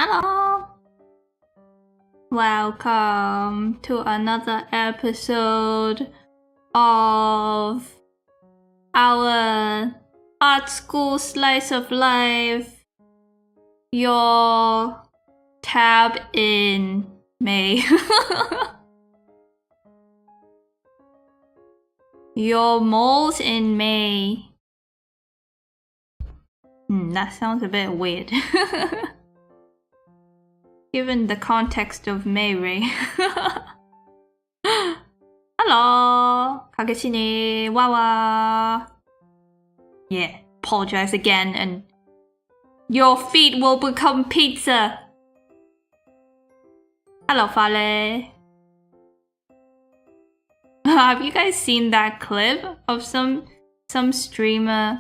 Hello! Welcome to another episode of our art school slice of life. Your tab in May. Your moles in May. That sounds a bit weird. Given the context of May, right? Hello! Kageshi Wawa! Yeah, apologize again and your feet will become pizza! Hello, Fale! Have you guys seen that clip of some streamer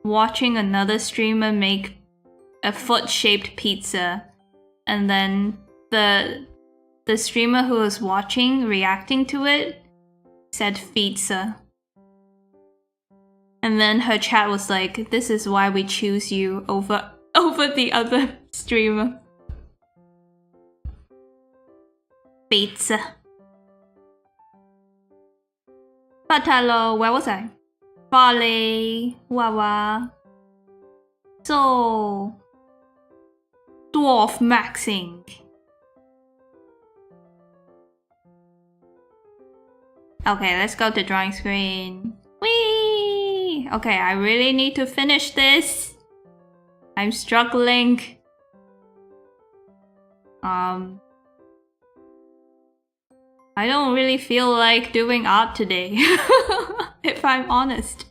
watching another streamer make a foot-shaped pizza? And then the streamer who was watching, reacting to it, said pizza. And then her chat was like, this is why we choose you over the other streamer. Pizza. But hello, where was I? Vale, Wawa. So... Dwarf maxing. Okay, let's go to drawing screen. Whee! Okay, I really need to finish this. I'm struggling. I don't really feel like doing art today, if I'm honest.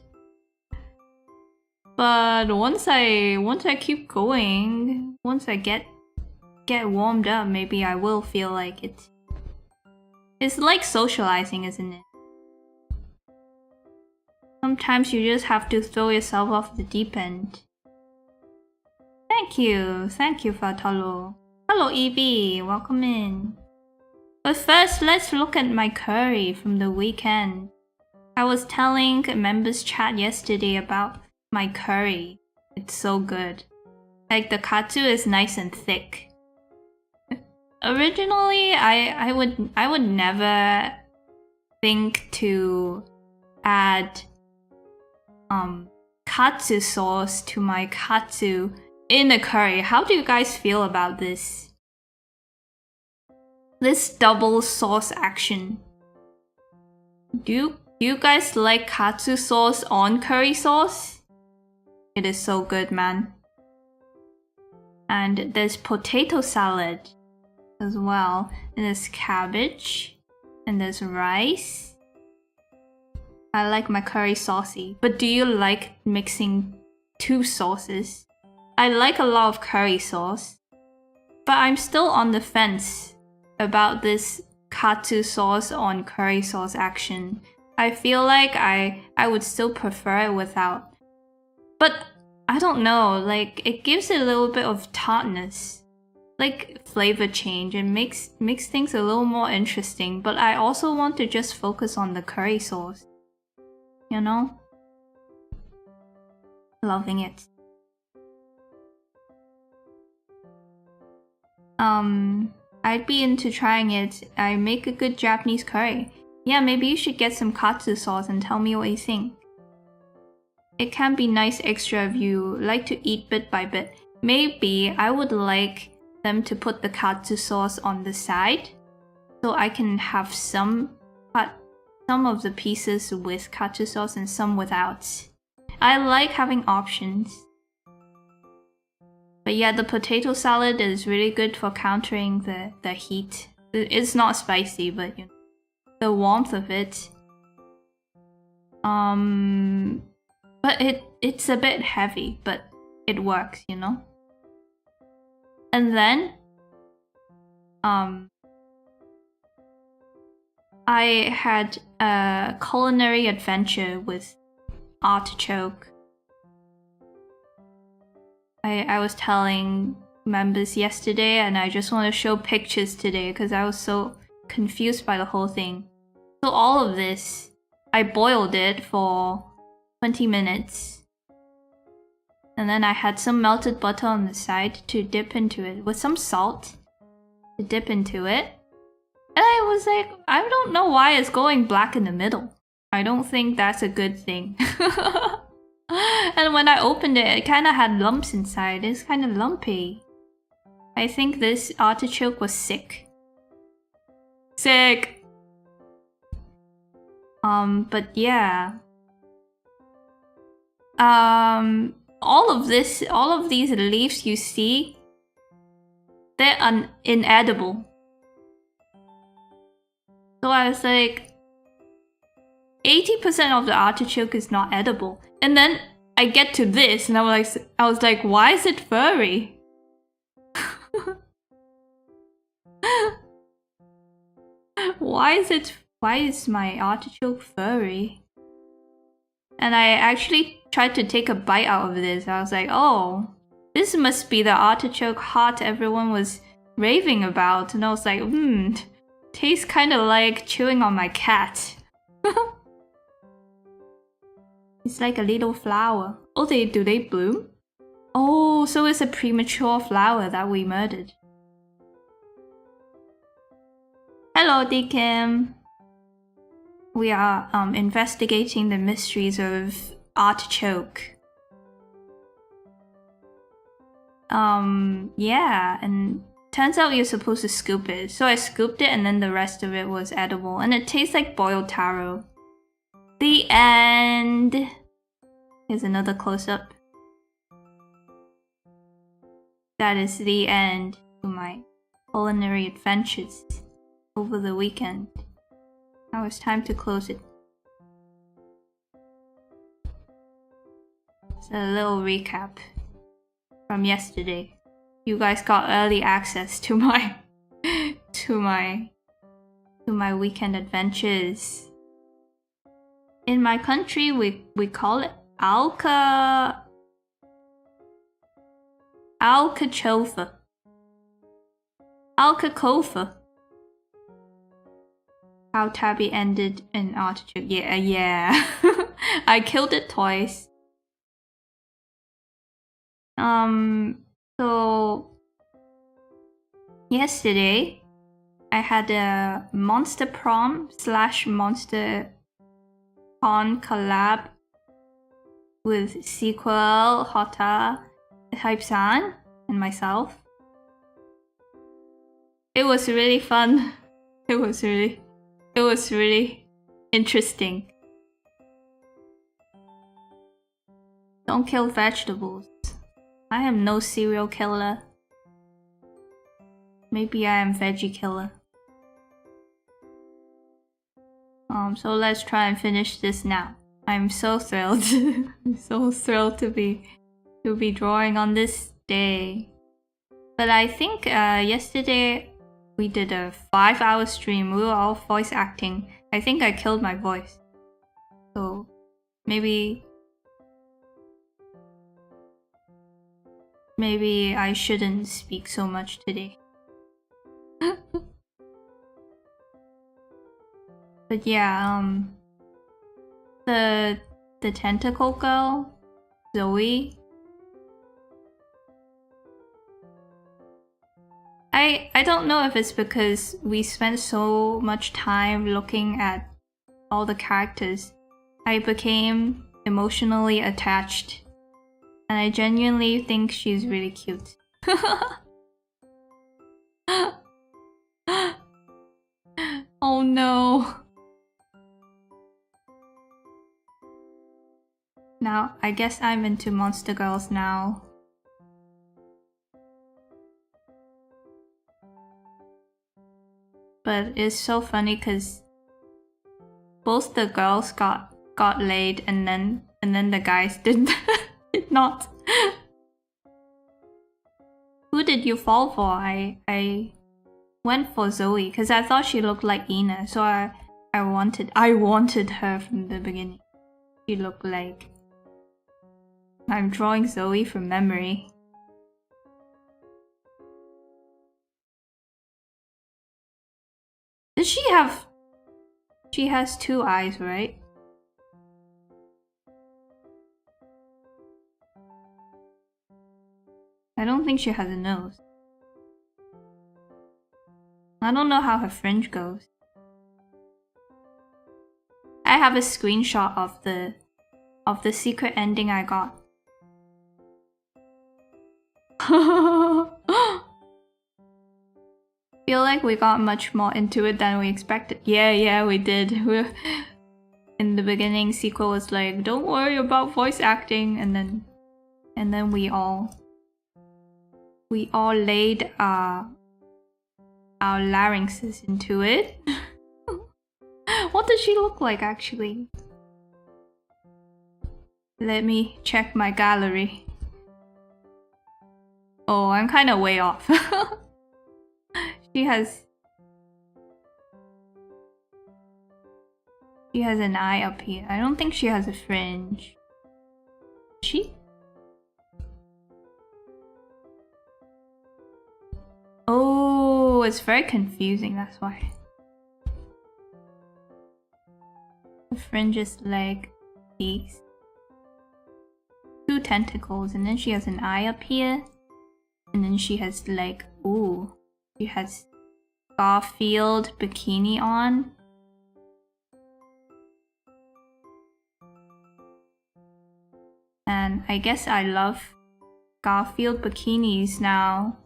But once I keep going, once I get warmed up, maybe I will feel like it. It's like socializing, isn't it? Sometimes you just have to throw yourself off the deep end. Thank you, Fatalo. Hello, Evie, welcome in. But first, let's look at my curry from the weekend. I was telling members chat yesterday about my curry. It's so good. Like the katsu is nice and thick. Originally, I would never think to add katsu sauce to my katsu in a curry. How do you guys feel about this? This double sauce action. Do you guys like katsu sauce on curry sauce? It is so good, man. And there's potato salad as well. And there's cabbage. And there's rice. I like my curry saucy. But do you like mixing two sauces? I like a lot of curry sauce. But I'm still on the fence about this katsu sauce on curry sauce action. I feel like I would still prefer it without. But I don't know, like it gives it a little bit of tartness, like flavor change, and makes things a little more interesting. But I also want to just focus on the curry sauce, you know? Loving it. I'd be into trying it. I make a good Japanese curry. Yeah, maybe you should get some katsu sauce and tell me what you think. It can be nice extra if you like to eat bit by bit. Maybe I would like them to put the katsu sauce on the side, so I can have some of the pieces with katsu sauce and some without. I like having options. But yeah, the potato salad is really good for countering the heat. It's not spicy, but you know, the warmth of it. But it's a bit heavy, but it works, you know? And then, I had a culinary adventure with artichoke. I was telling members yesterday, and I just want to show pictures today because I was so confused by the whole thing. So all of this, I boiled it for 20 minutes. And then I had some melted butter on the side to dip into it with some salt to dip into it. And I was like, I don't know why it's going black in the middle. I don't think that's a good thing. And when I opened it, it kind of had lumps inside. It's kind of lumpy. I think this artichoke was sick. Sick! But yeah. All of these leaves you see, they're inedible. So I was like, 80% of the artichoke is not edible. And then I get to this and I was like, why is it furry? Why is my artichoke furry? And I actually tried to take a bite out of this. I was like, oh, this must be the artichoke heart everyone was raving about. And I was like, tastes kind of like chewing on my cat. It's like a little flower. Oh, do they bloom? Oh, so it's a premature flower that we murdered. Hello, Deacon. We are investigating the mysteries of artichoke. Yeah, and turns out you're supposed to scoop it. So I scooped it and then the rest of it was edible. And it tastes like boiled taro. The end! Here's another close-up. That is the end to my culinary adventures over the weekend. Now it's time to close it. It's a little recap from yesterday. You guys got early access to my weekend adventures. In my country, we call it alcachofa. Alcachofa. How Tabby ended in artichoke. Yeah. I killed it twice. So yesterday I had a Monster Prom / Monster Con collab with Sequel, Hota, Hype-san, and myself. It was really fun. It was really interesting. Don't kill vegetables. I am no serial killer. Maybe I am veggie killer. So let's try and finish this now. I'm so thrilled. I'm so thrilled to be drawing on this day. But I think yesterday we did a 5-hour stream. We were all voice acting. I think I killed my voice. So maybe I shouldn't speak so much today. But yeah, the tentacle girl, Zoe. I don't know if it's because we spent so much time looking at all the characters. I became emotionally attached. And I genuinely think she's really cute. Oh no. Now, I guess I'm into monster girls now. But it's so funny because both the girls got laid and then the guys did not. Who did you fall for? I went for Zoe because I thought she looked like Ina, so I wanted her from the beginning. She looked like... I'm drawing Zoe from memory. Does she have... She has 2 eyes, right? I don't think she has a nose. I don't know how her fringe goes. I have a screenshot of the secret ending I got. Feel like we got much more into it than we expected. Yeah, we did. In the beginning, Sequel was like, "Don't worry about voice acting," and then we all laid our larynxes into it. What does she look like, actually? Let me check my gallery. Oh, I'm kind of way off. She has an eye up here. I don't think she has a fringe. She? Oh, it's very confusing, that's why. The fringe is like these. 2 tentacles, and then she has an eye up here. And then she has like, ooh, she has Garfield bikini on. And I guess I love Garfield bikinis now.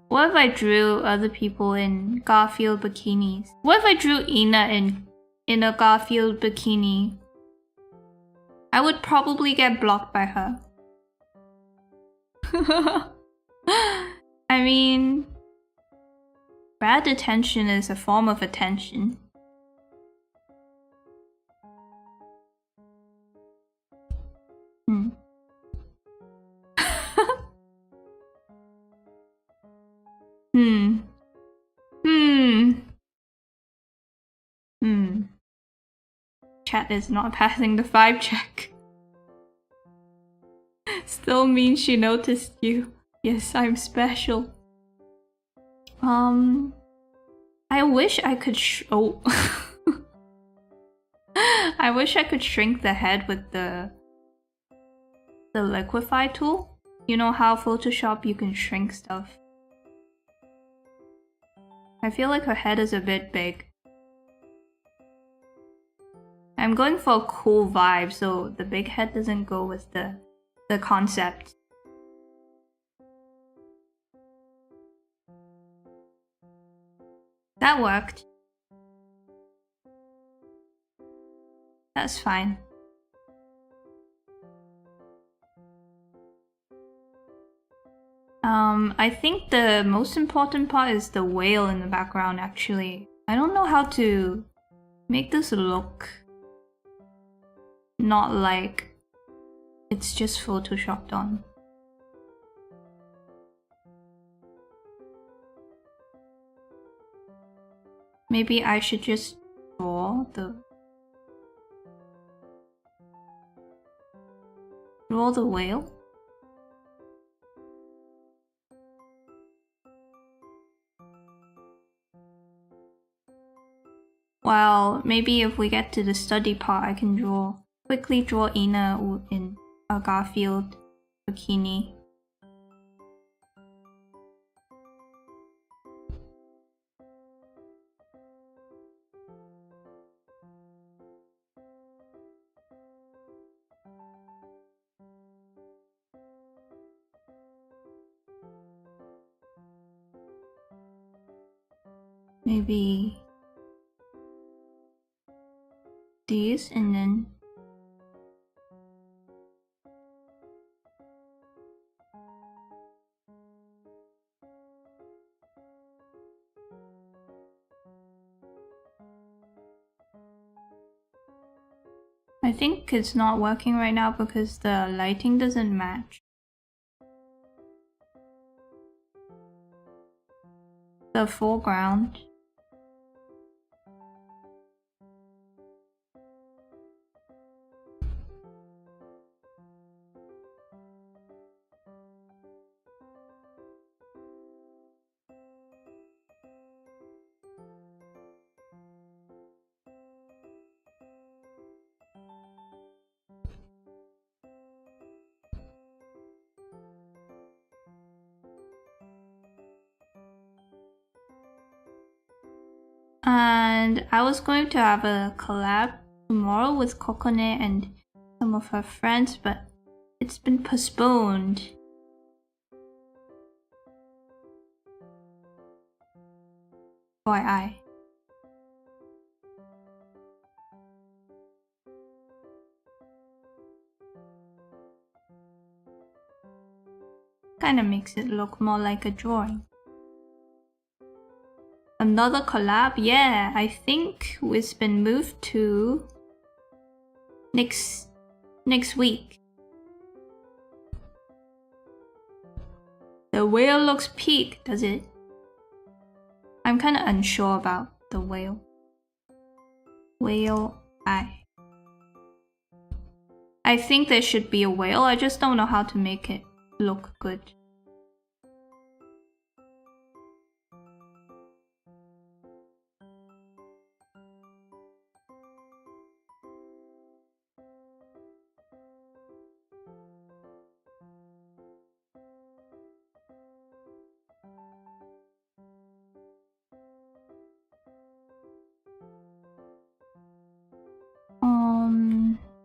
What if I drew other people in Garfield bikinis? What if I drew Ina in a Garfield bikini? I would probably get blocked by her. I mean, bad attention is a form of attention. Chat is not passing the 5 check. Still means she noticed you. Yes, I'm special. I wish I could I wish I could shrink the head with the liquify tool. You know how Photoshop you can shrink stuff. I feel like her head is a bit big. I'm going for a cool vibe, so the big head doesn't go with the concept. That worked. That's fine. I think the most important part is the whale in the background, actually. I don't know how to make this look not like it's just photoshopped on. Maybe I should just draw the whale. Well, maybe if we get to the study part, I can quickly draw Ina in a Garfield bikini. Maybe these, and then I think it's not working right now because the lighting doesn't match. The foreground. And I was going to have a collab tomorrow with Coconut and some of her friends, but it's been postponed. FYI. Kinda makes it look more like a drawing. Another collab? Yeah, I think it's been moved to next week. The whale looks peak, does it? I'm kinda unsure about the whale. Whale eye. I think there should be a whale, I just don't know how to make it look good.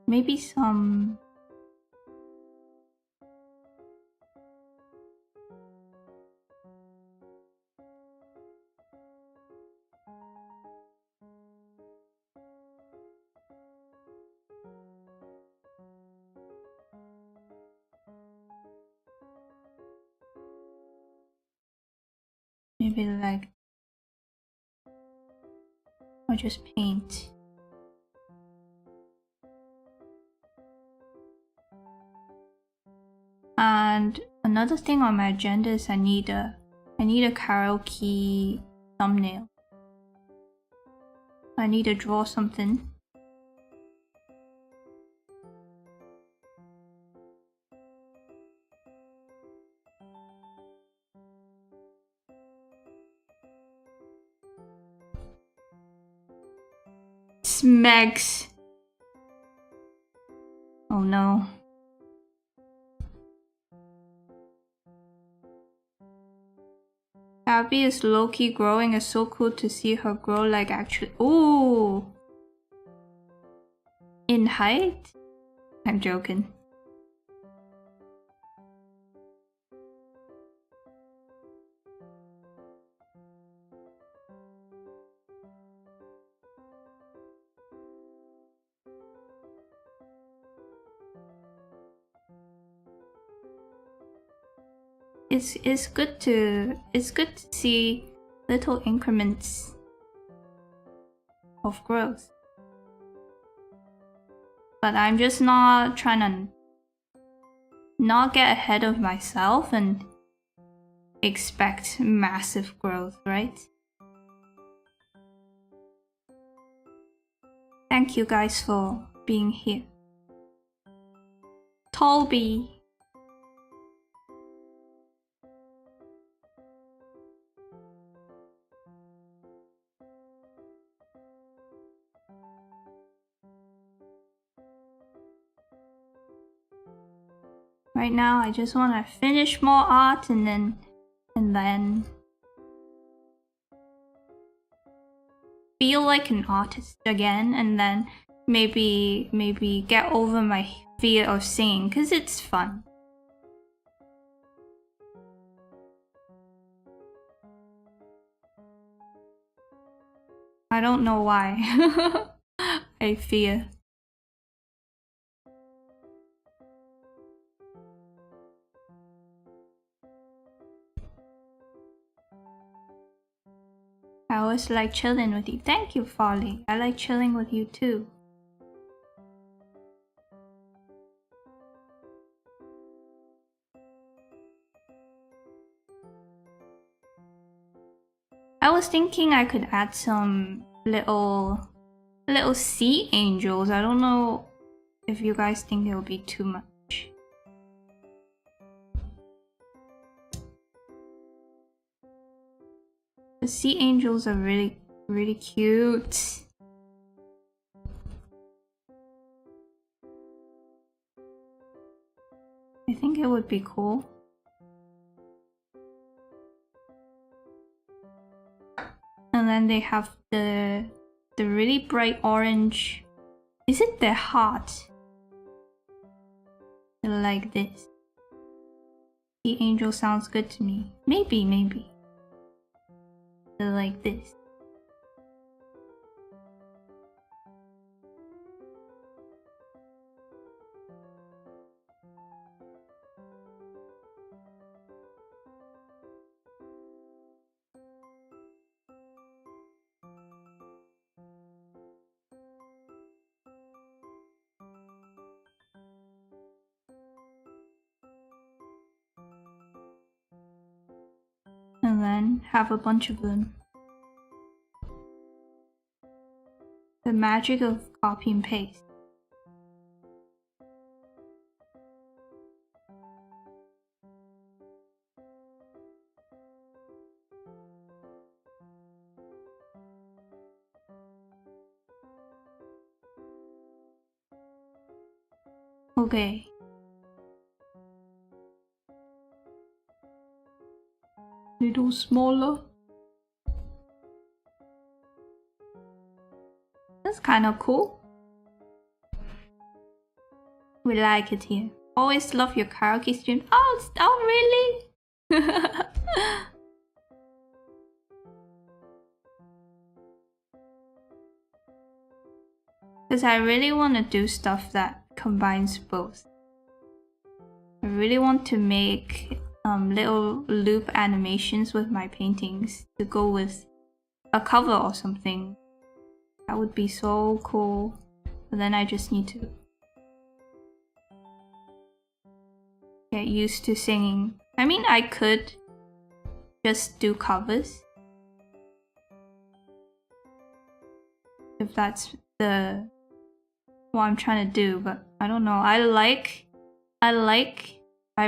Maybe some maybe like, or just paint. And another thing on my agenda is I need a karaoke thumbnail. I need to draw something. Smegs. Oh no. Tabby is low-key growing. It's so cool to see her grow like actually. Ooh! In height? I'm joking. It's good to see little increments of growth. But I'm just not trying to not get ahead of myself and expect massive growth, right? Thank you guys for being here. Toby. Right now, I just want to finish more art and then feel like an artist again, and then maybe get over my fear of singing, because it's fun. I don't know why. I fear. I always like chilling with you. Thank you, Folly. I like chilling with you too. I was thinking I could add some little sea angels. I don't know if you guys think it will be too much. The sea angels are really cute. I think it would be cool. And And then they have the really bright orange. Is it their heart? Like this. The angel sounds good to me. Maybe. Like this. And then have a bunch of them. The magic of copy and paste. Okay. Little smaller. That's kind of cool. We like it here. Always love your karaoke stream. Oh really? Because I really want to do stuff that combines both. I really want to make little loop animations with my paintings to go with a cover or something. That would be so cool. But then I just need to get used to singing. I mean, I could just do covers if that's what I'm trying to do, but I don't know. I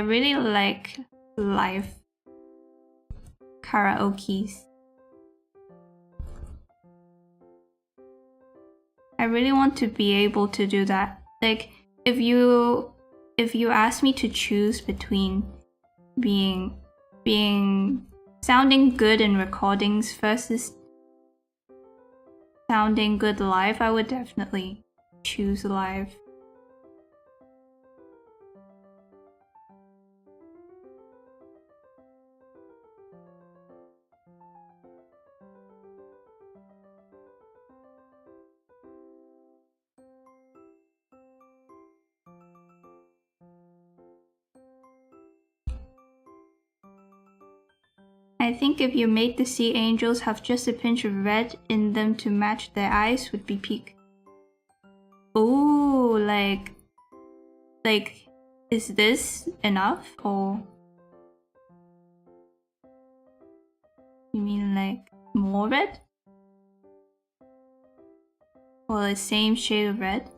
really like live karaokes. I really want to be able to do that. Like, if you ask me to choose between sounding good in recordings versus sounding good live, I would definitely choose live. I think if you made the sea angels have just a pinch of red in them to match their eyes would be peak. Ooh, like, is this enough, or you mean like more red? Or the same shade of red?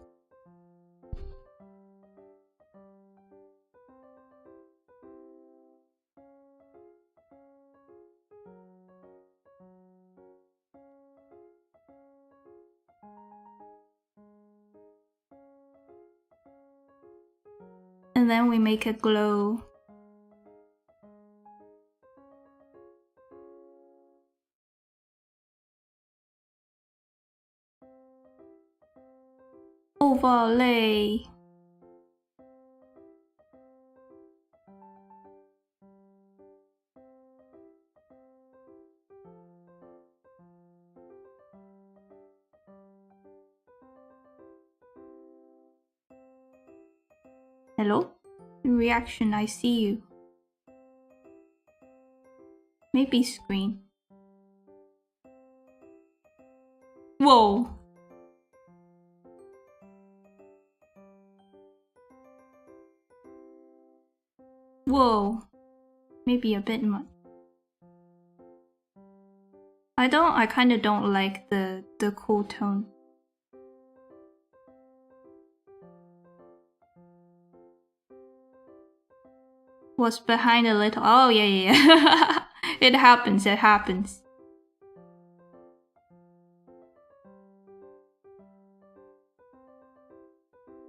And then we make it glow. Overlay. Hello? Reaction, I see you. Maybe screen. Whoa! Whoa! Maybe a bit much. I kinda don't like the cool tone. Was behind a little. Oh yeah. It happens.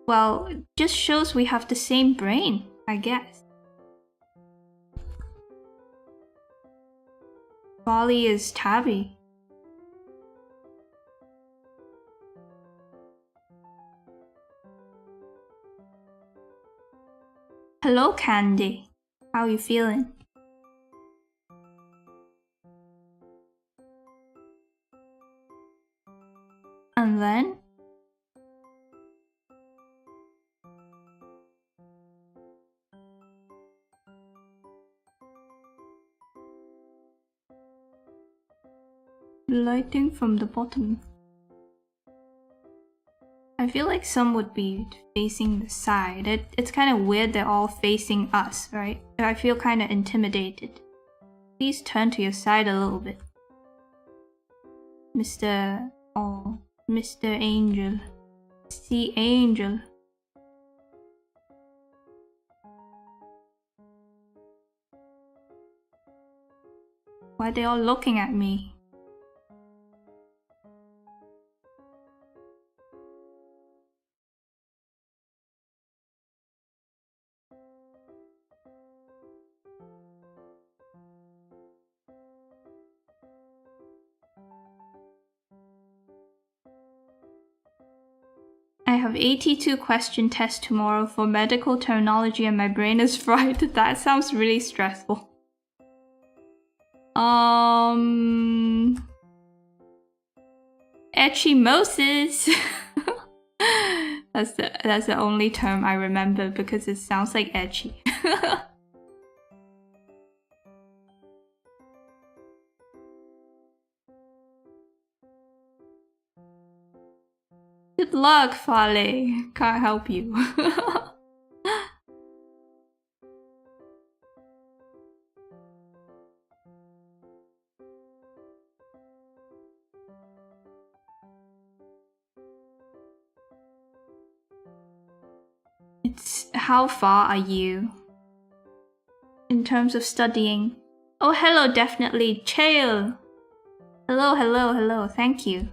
Well, it just shows we have the same brain, I guess. Bali is Tabby. Hello, Candy. How you feeling? And then lighting from the bottom. I feel like some would be facing the side. It's kind of weird they're all facing us, right? I feel kind of intimidated. Please turn to your side a little bit. Mr. Angel. Sea Angel. Why are they all looking at me? I have 82 question test tomorrow for medical terminology and my brain is fried. That sounds really stressful. Echimosis. That's the only term I remember because it sounds like etchy. Good luck, Fale. Can't help you. It's how far are you in terms of studying? Oh, hello, definitely. Chael. Hello, hello, hello. Thank you.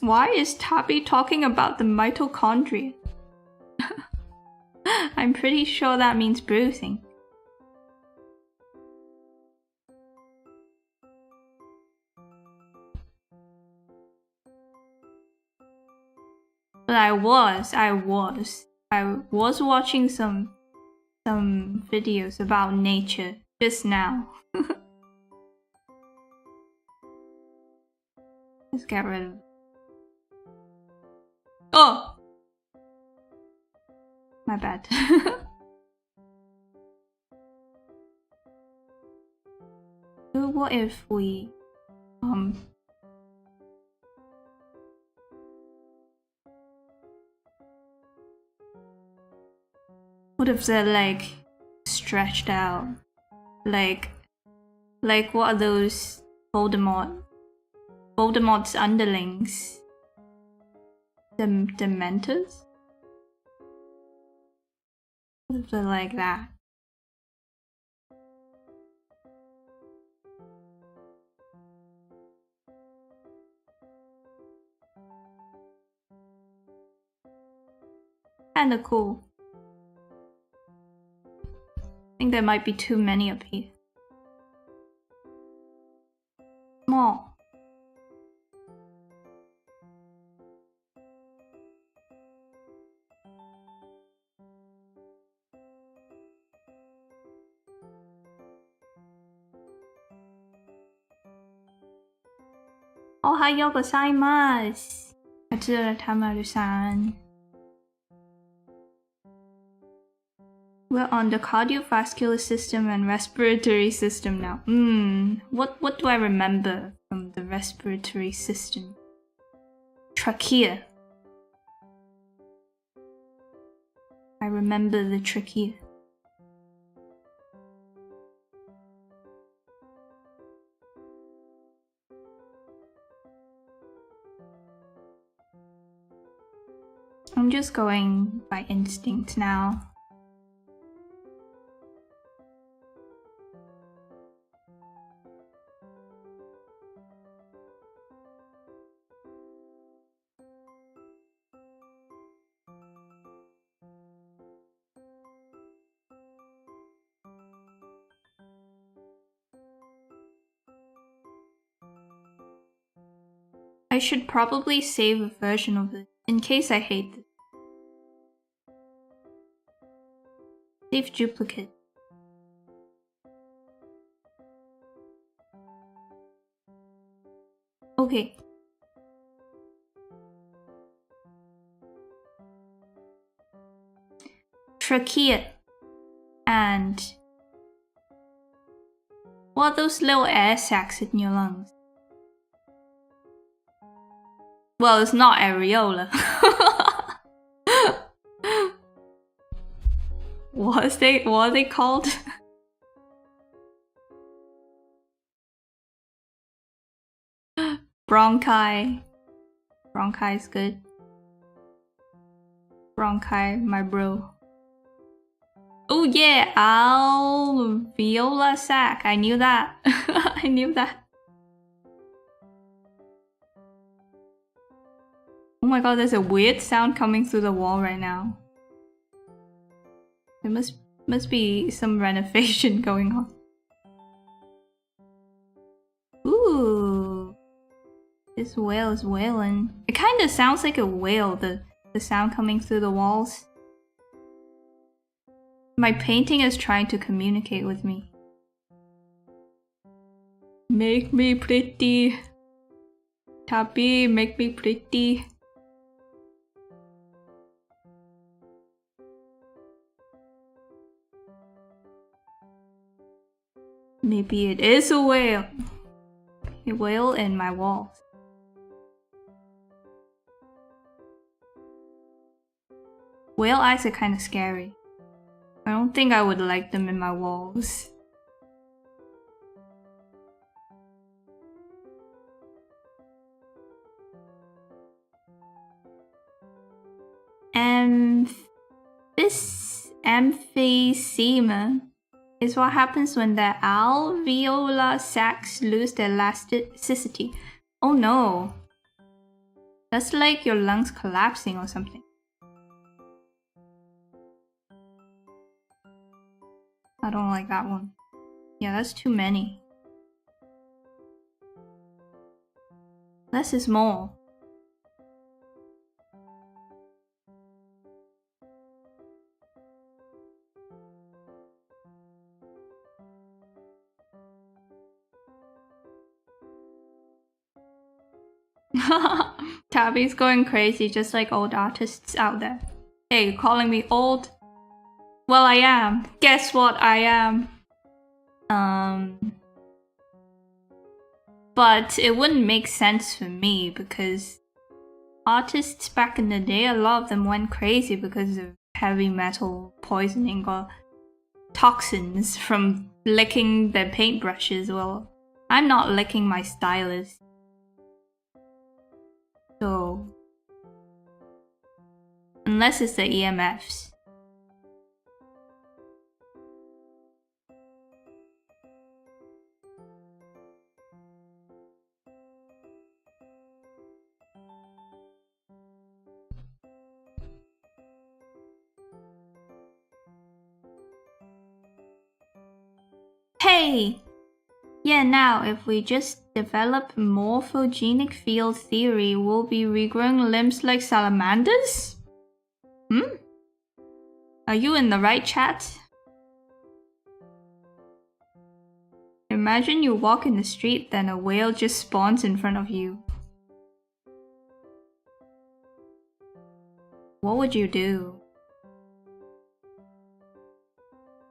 Why is Tabby talking about the mitochondria? I'm pretty sure that means bruising. But I was watching some videos about nature just now. Let's get rid of it. Oh! My bad. So what if we what if they're like stretched out? Like what are those Voldemort's underlings? The Dementors? What if they're like that? Kinda cool. I think there might be too many up here. Small. Ohayo gozaimasu. あちらたまるさん. We're on the cardiovascular system and respiratory system now. What do I remember from the respiratory system? Trachea. I remember the trachea. I'm just going by instinct now. I should probably save a version of it in case I hate it. thief duplicate. Okay. Trachea. And what are those little air sacs in your lungs? Well, it's not areola. What are they called? Bronchi. Bronchi is good. Bronchi, my bro. Oh yeah, alveolar sac. I knew that. I knew that. Oh my god, there's a weird sound coming through the wall right now. There must be some renovation going on. Ooh. This whale is wailing. It kind of sounds like a whale, the sound coming through the walls. My painting is trying to communicate with me. Make me pretty. Tabby, make me pretty. Maybe it is a whale. A whale in my walls. Whale eyes are kind of scary. I don't think I would like them in my walls. This emphysema is what happens when the alveolar sacs lose their elasticity. Oh no. That's like your lungs collapsing or something. I don't like that one. Yeah, that's too many. Less is more. Tabby's going crazy just like old artists out there. Hey, you calling me old? Well, I am. Guess what I am? But it wouldn't make sense for me because artists back in the day, a lot of them went crazy because of heavy metal poisoning or toxins from licking their paintbrushes. Well, I'm not licking my stylus. So, unless it's the EMFs. Hey! Yeah, now, if we just develop morphogenic field theory, we'll be regrowing limbs like salamanders? Hmm? Are you in the right chat? Imagine you walk in the street, then a whale just spawns in front of you. What would you do?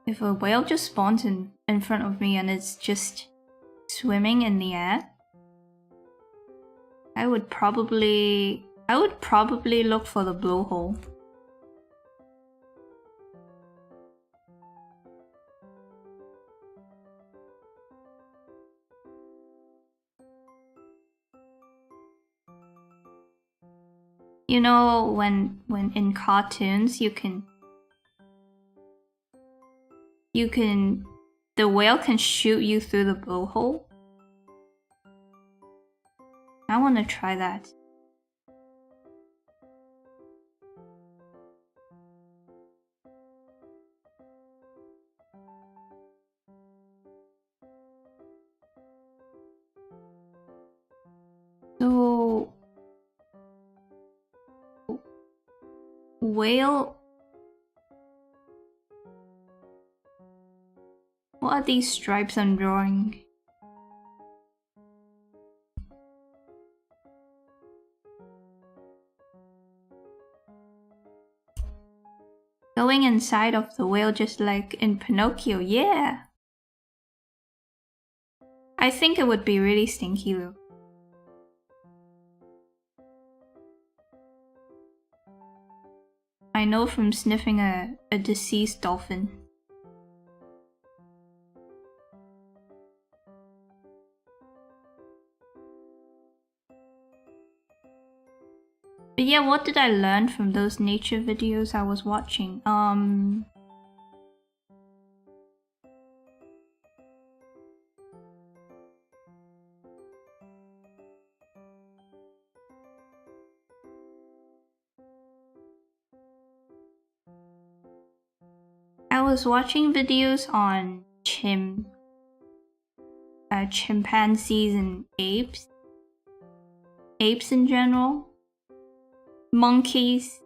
If a whale just spawns in front of me and it's just swimming in the air, I would probably look for the blowhole. You know, when in cartoons the whale can shoot you through the blowhole. I want to try that. So, whale are these stripes I'm drawing? Going inside of the whale just like in Pinocchio, yeah! I think it would be really stinky though. I know from sniffing a deceased dolphin. But yeah, what did I learn from those nature videos I was watching? I was watching videos on chimpanzees and apes in general, monkeys.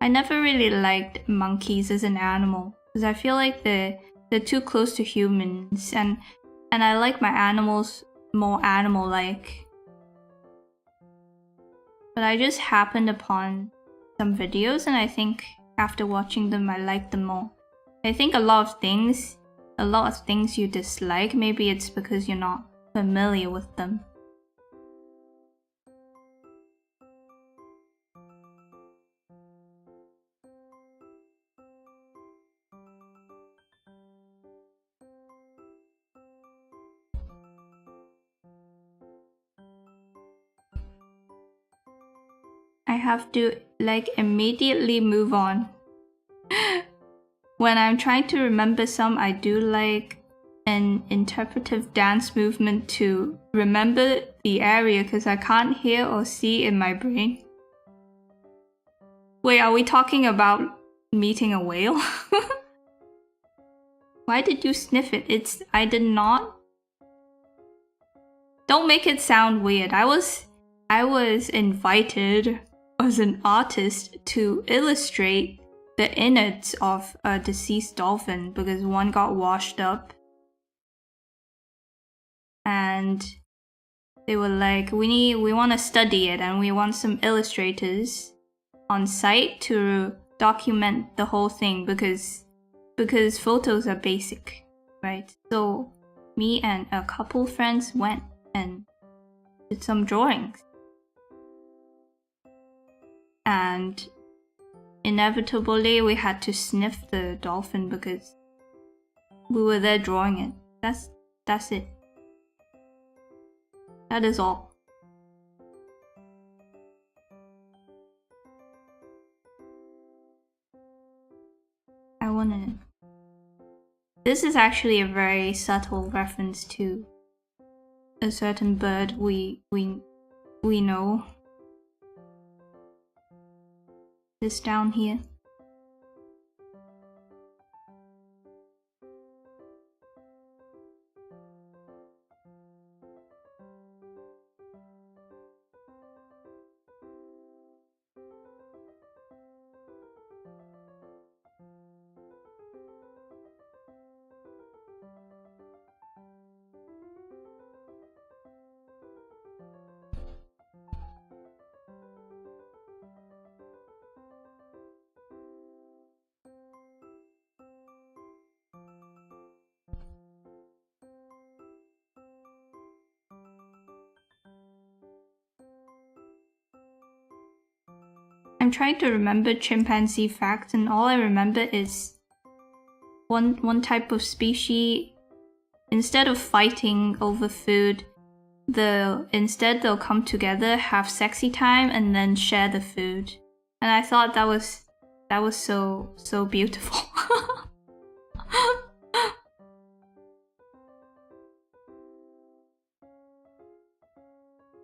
I never really liked monkeys as an animal because I feel like they're too close to humans, and I like my animals more animal-like. But I just happened upon some videos, and I think after watching them I like them more. I think a lot of things you dislike, maybe it's because you're not familiar with them. I have to like immediately move on. When I'm trying to remember some, I do like an interpretive dance movement to remember the area because I can't hear or see in my brain. Wait, are we talking about meeting a whale? Why did you sniff it? I did not. Don't make it sound weird. I was invited as an artist to illustrate the innards of a deceased dolphin because one got washed up. And they were like, we want to study it and we want some illustrators on site to document the whole thing because photos are basic, right? So me and a couple friends went and did some drawings. And inevitably we had to sniff the dolphin because we were there drawing it. That's it. That is all. This is actually a very subtle reference to a certain bird we know. This down here. I'm trying to remember chimpanzee facts, and all I remember is one type of species, instead of fighting over food, instead they'll come together, have sexy time, and then share the food. And I thought that was so beautiful.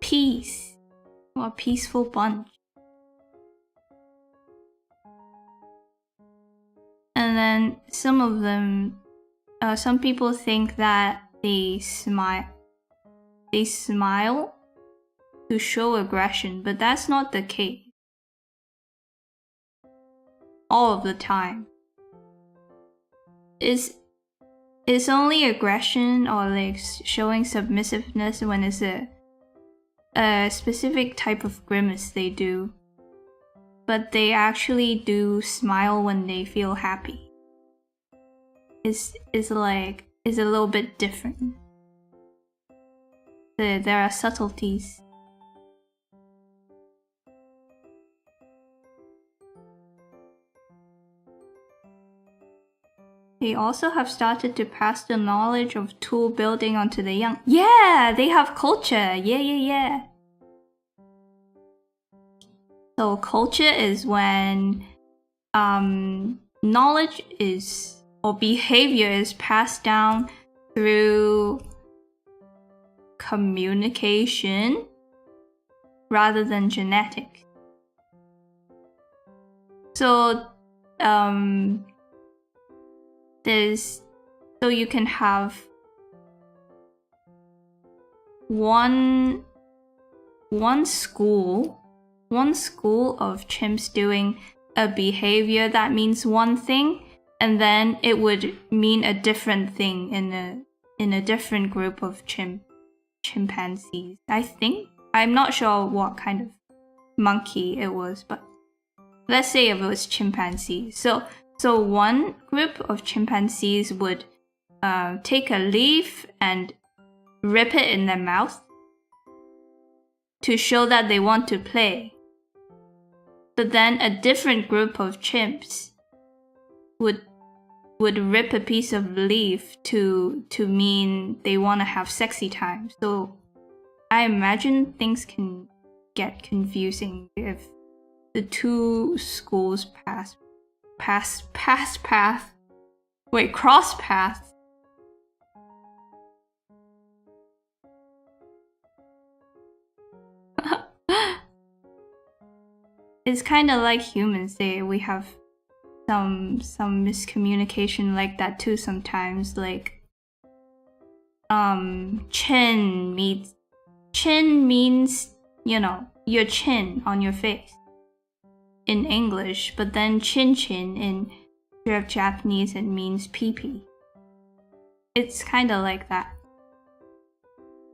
Peace. What a peaceful bunch. And then some of them, some people think that they smile to show aggression, but that's not the case all of the time. it's only aggression or like showing submissiveness when it's a specific type of grimace they do. But they actually do smile when they feel happy. Is a little bit different. There are subtleties. They also have started to pass the knowledge of tool building onto the young. Yeah, they have culture. Yeah. So culture is when knowledge is or behavior is passed down through communication rather than genetic. So so you can have one school of chimps doing a behavior that means one thing, and then it would mean a different thing in a different group of chimpanzees. I think. I'm not sure what kind of monkey it was, but let's say if it was chimpanzee. So one group of chimpanzees would take a leaf and rip it in their mouth to show that they want to play. But then a different group of chimps would rip a piece of leaf to mean they want to have sexy time. So I imagine things can get confusing if the two schools cross paths. It's kind of like humans. We have some miscommunication like that too sometimes. Like chin means, you know, your chin on your face in English, but then chin in Japanese it means pee-pee. It's kind of like that.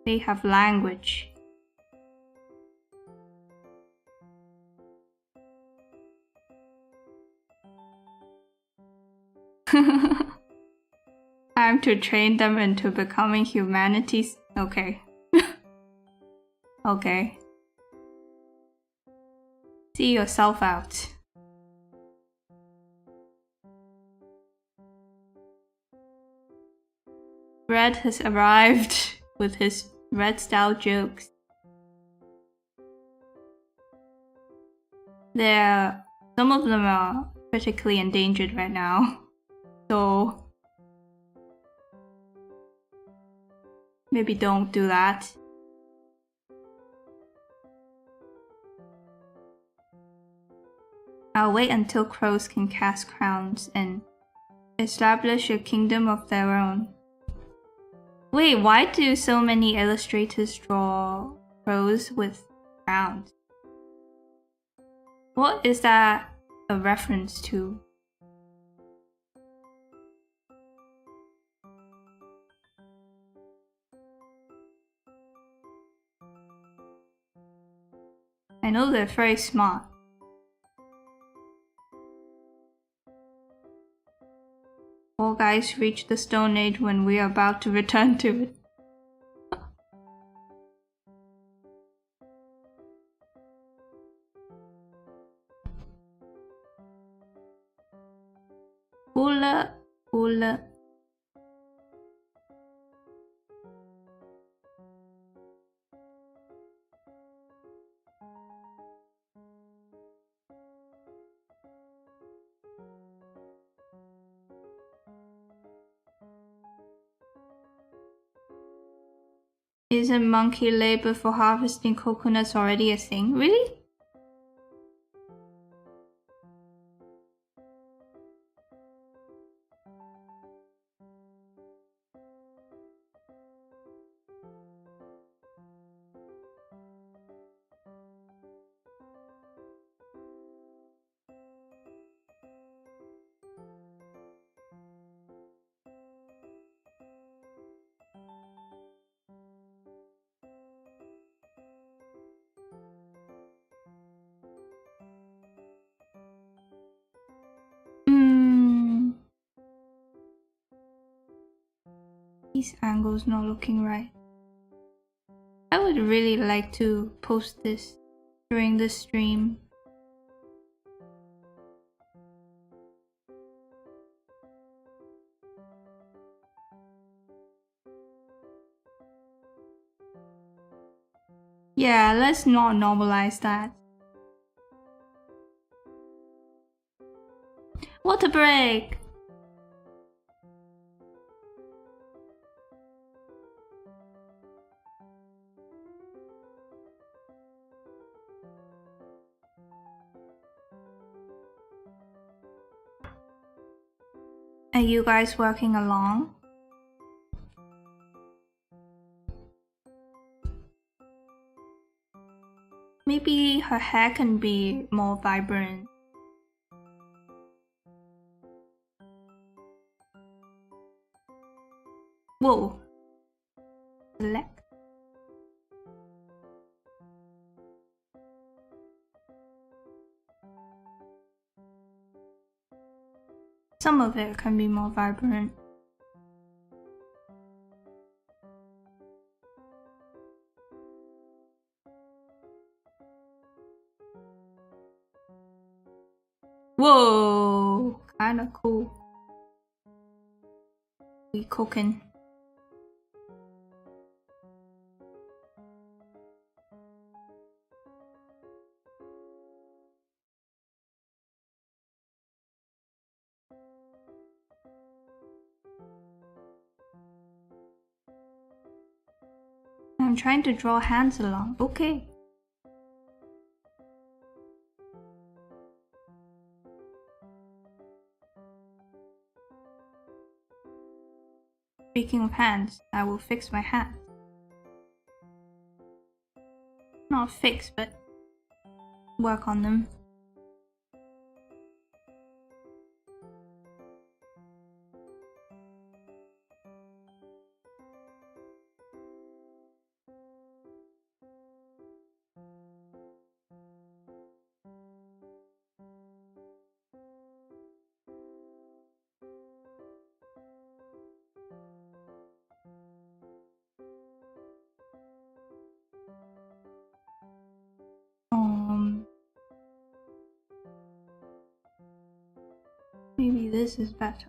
They have language. Time to train them into becoming humanities. Okay. Okay. See yourself out. Red has arrived with his red style jokes. Some of them are critically endangered right now. So maybe don't do that. I'll wait until crows can cast crowns and establish a kingdom of their own. Wait, why do so many illustrators draw crows with crowns? What is that a reference to? I know they're very smart. All guys reach the Stone Age when we are about to return to it. Hula, hula. Isn't monkey labor for harvesting coconuts already a thing? Really? These angles not looking right. I would really like to post this during the stream. Yeah, let's not normalize that. Water break! Are you guys working along? Maybe her hair can be more vibrant. Whoa. Select. Some of it can be more vibrant. Whoa, kinda cool. We cooking. I'm trying to draw hands along. Okay. Speaking of hands, I will fix my hands. Not fix, but work on them. Maybe this is better.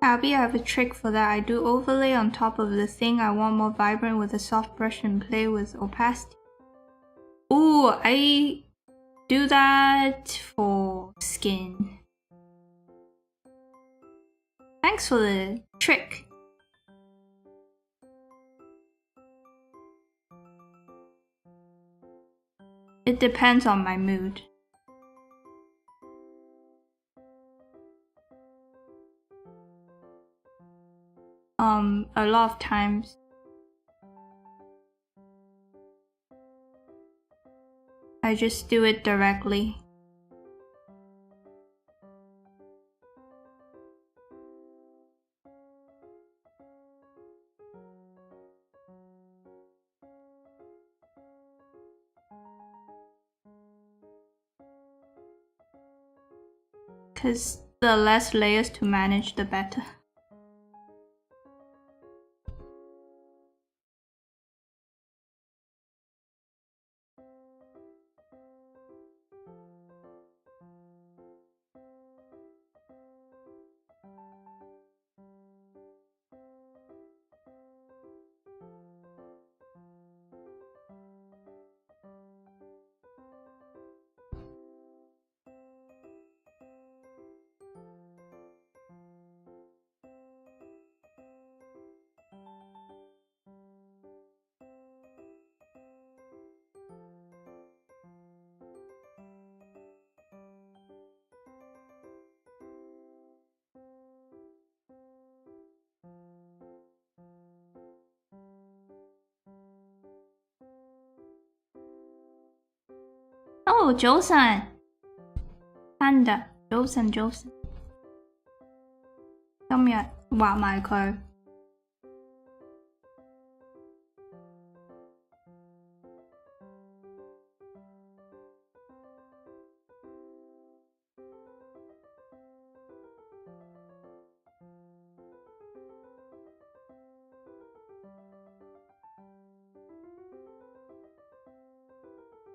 Tabby, I have a trick for that. I do overlay on top of the thing I want more vibrant with a soft brush and play with opacity. Ooh, I do that for skin. Thanks for the trick. It depends on my mood. A lot of times I just do it directly. Because the less layers to manage, the better. Oh, 早晨 Panda 早晨早晨今日畫埋佢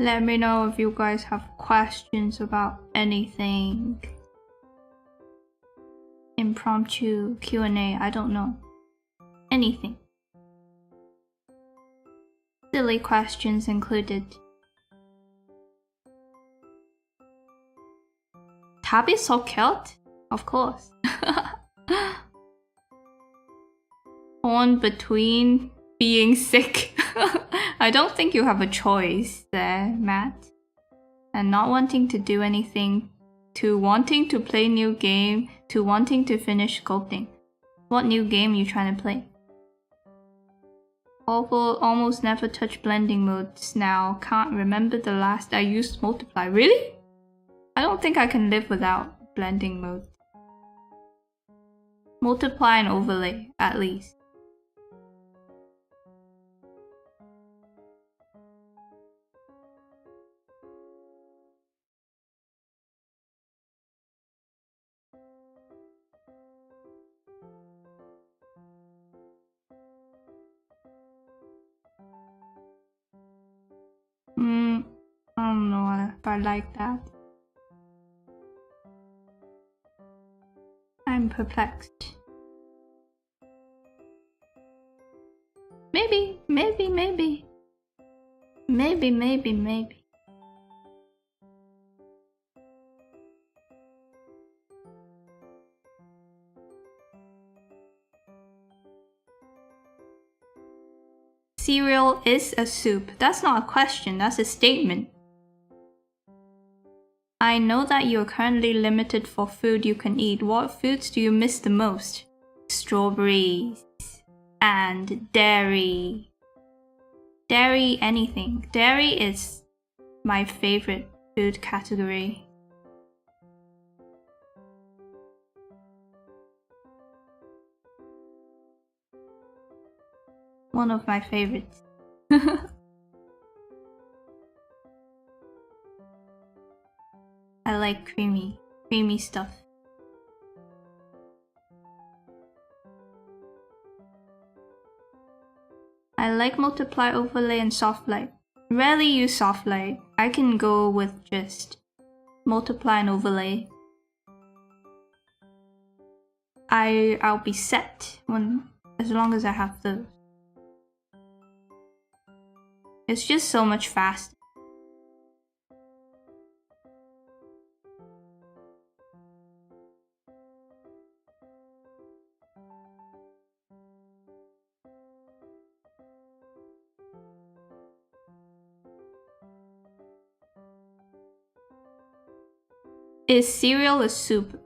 Let me know if you guys have questions about anything. Impromptu Q&A, I don't know. Anything. Silly questions included. Tabby's so cute? Of course. Torn between being sick. I don't think you have a choice there, Matt. And not wanting to do anything, to wanting to play new game, to wanting to finish sculpting. What new game are you trying to play? Almost never touch blending modes now. Can't remember the last I used multiply. Really? I don't think I can live without blending mode. Multiply and overlay, at least. I don't know if I like that. I'm perplexed. Maybe. Cereal is a soup. That's not a question, that's a statement. I know that you're currently limited for food you can eat. What foods do you miss the most? Strawberries and dairy. Dairy, anything. Dairy is my favorite food category. One of my favorites. I like creamy stuff. I like multiply, overlay, and soft light. Rarely use soft light. I can go with just multiply and overlay. I'll be set as long as I have those. It's just so much faster. Is cereal a soup?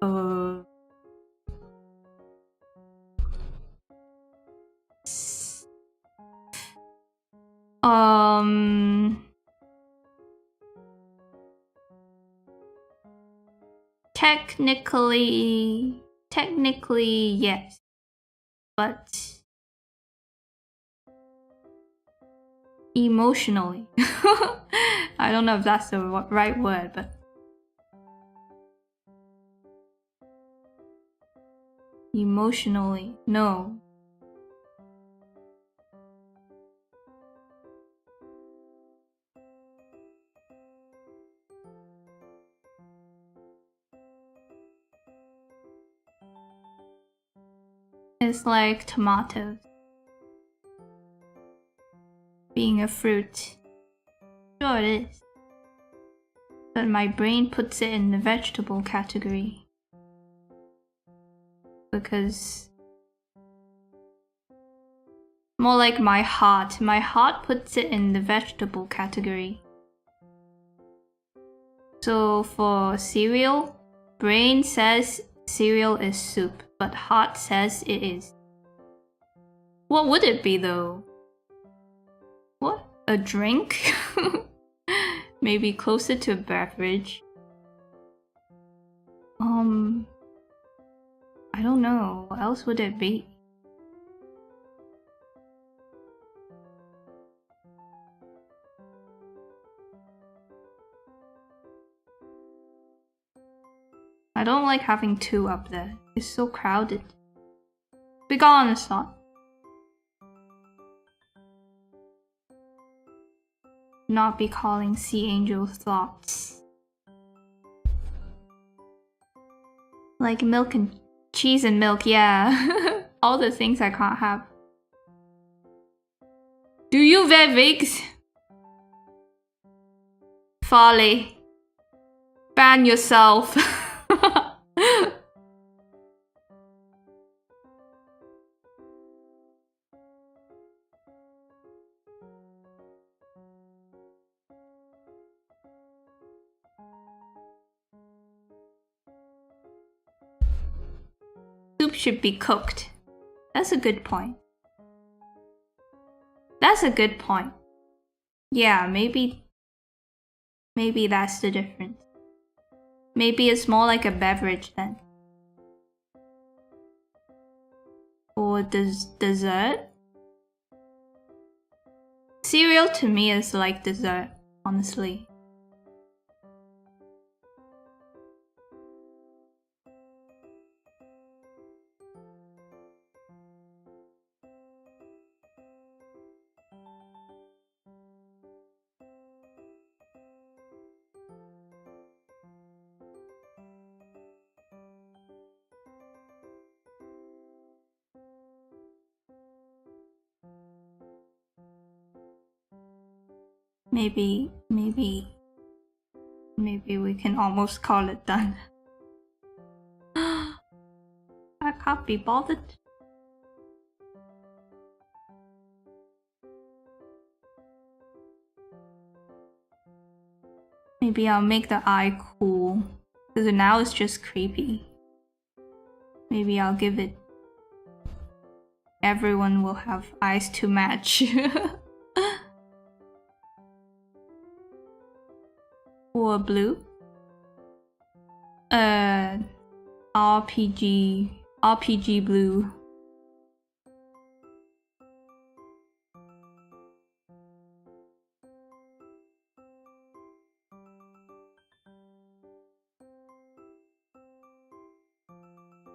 Technically yes, but emotionally, I don't know if that's the right word, but emotionally, no. It's like tomatoes being a fruit. Sure it is. But my brain puts it in the vegetable category. Because more like my heart puts it in the vegetable category. So for cereal, brain says cereal is soup, but heart says it is. What would it be though? What? A drink? Maybe closer to a beverage. I don't know. What else would it be? I don't like having two up there. It's so crowded. Be gone, it's not. not be calling sea angel thoughts. Like milk and cheese and milk, yeah. All the things I can't have. Do you wear wigs? Folly. Ban yourself. Soup should be cooked. That's a good point. That's a good point. Yeah, maybe that's the difference. Maybe it's more like a beverage then. Or dessert? Cereal to me is like dessert, honestly. Maybe we can almost call it done. I can't be bothered. Maybe I'll make the eye cool, because now it's just creepy. Maybe I'll give it... Everyone will have eyes to match. Or blue? RPG blue.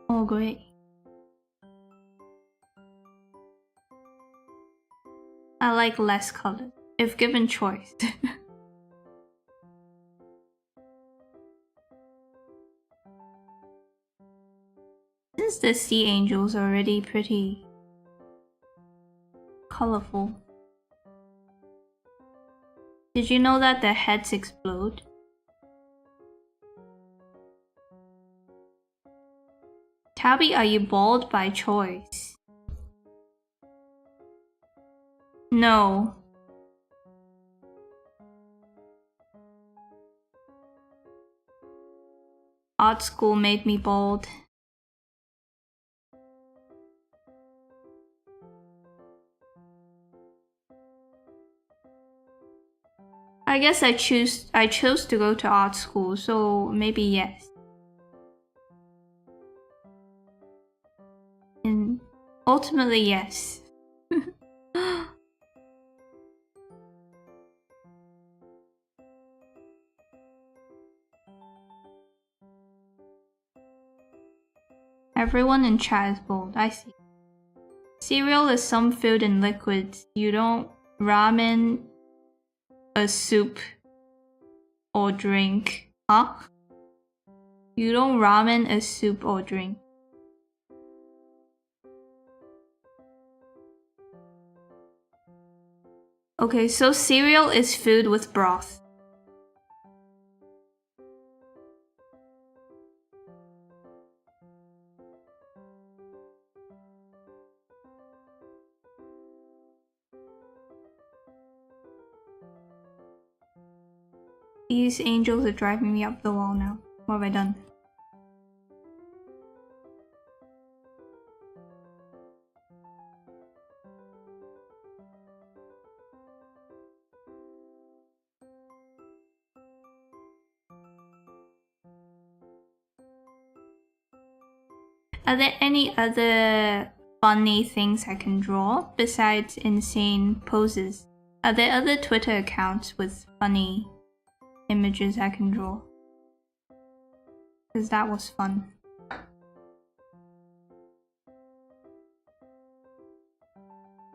Oh, great. I like less color, if given choice. Since the sea angel's already pretty colorful. Did you know that their heads explode? Tabby, are you bald by choice? No. Art school made me bald. I guess I chose to go to art school, so maybe yes. And ultimately yes. Everyone in chat is bold, I see. Cereal is some food and liquids. You don't ramen a soup or drink. Huh? You don't ramen a soup or drink. Okay, so cereal is food with broth. These angels are driving me up the wall now. What have I done? Are there any other funny things I can draw besides insane poses? Are there other Twitter accounts with funny images I can draw? Because that was fun.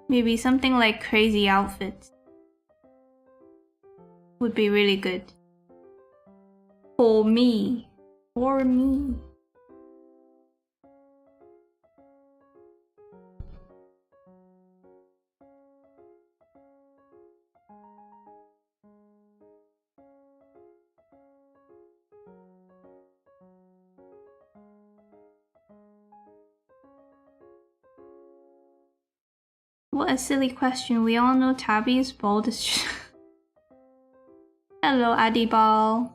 Maybe something like crazy outfits. would be really good. For me. For me. What a silly question. We all know Tabby is bold as shit. Hello, Adibal.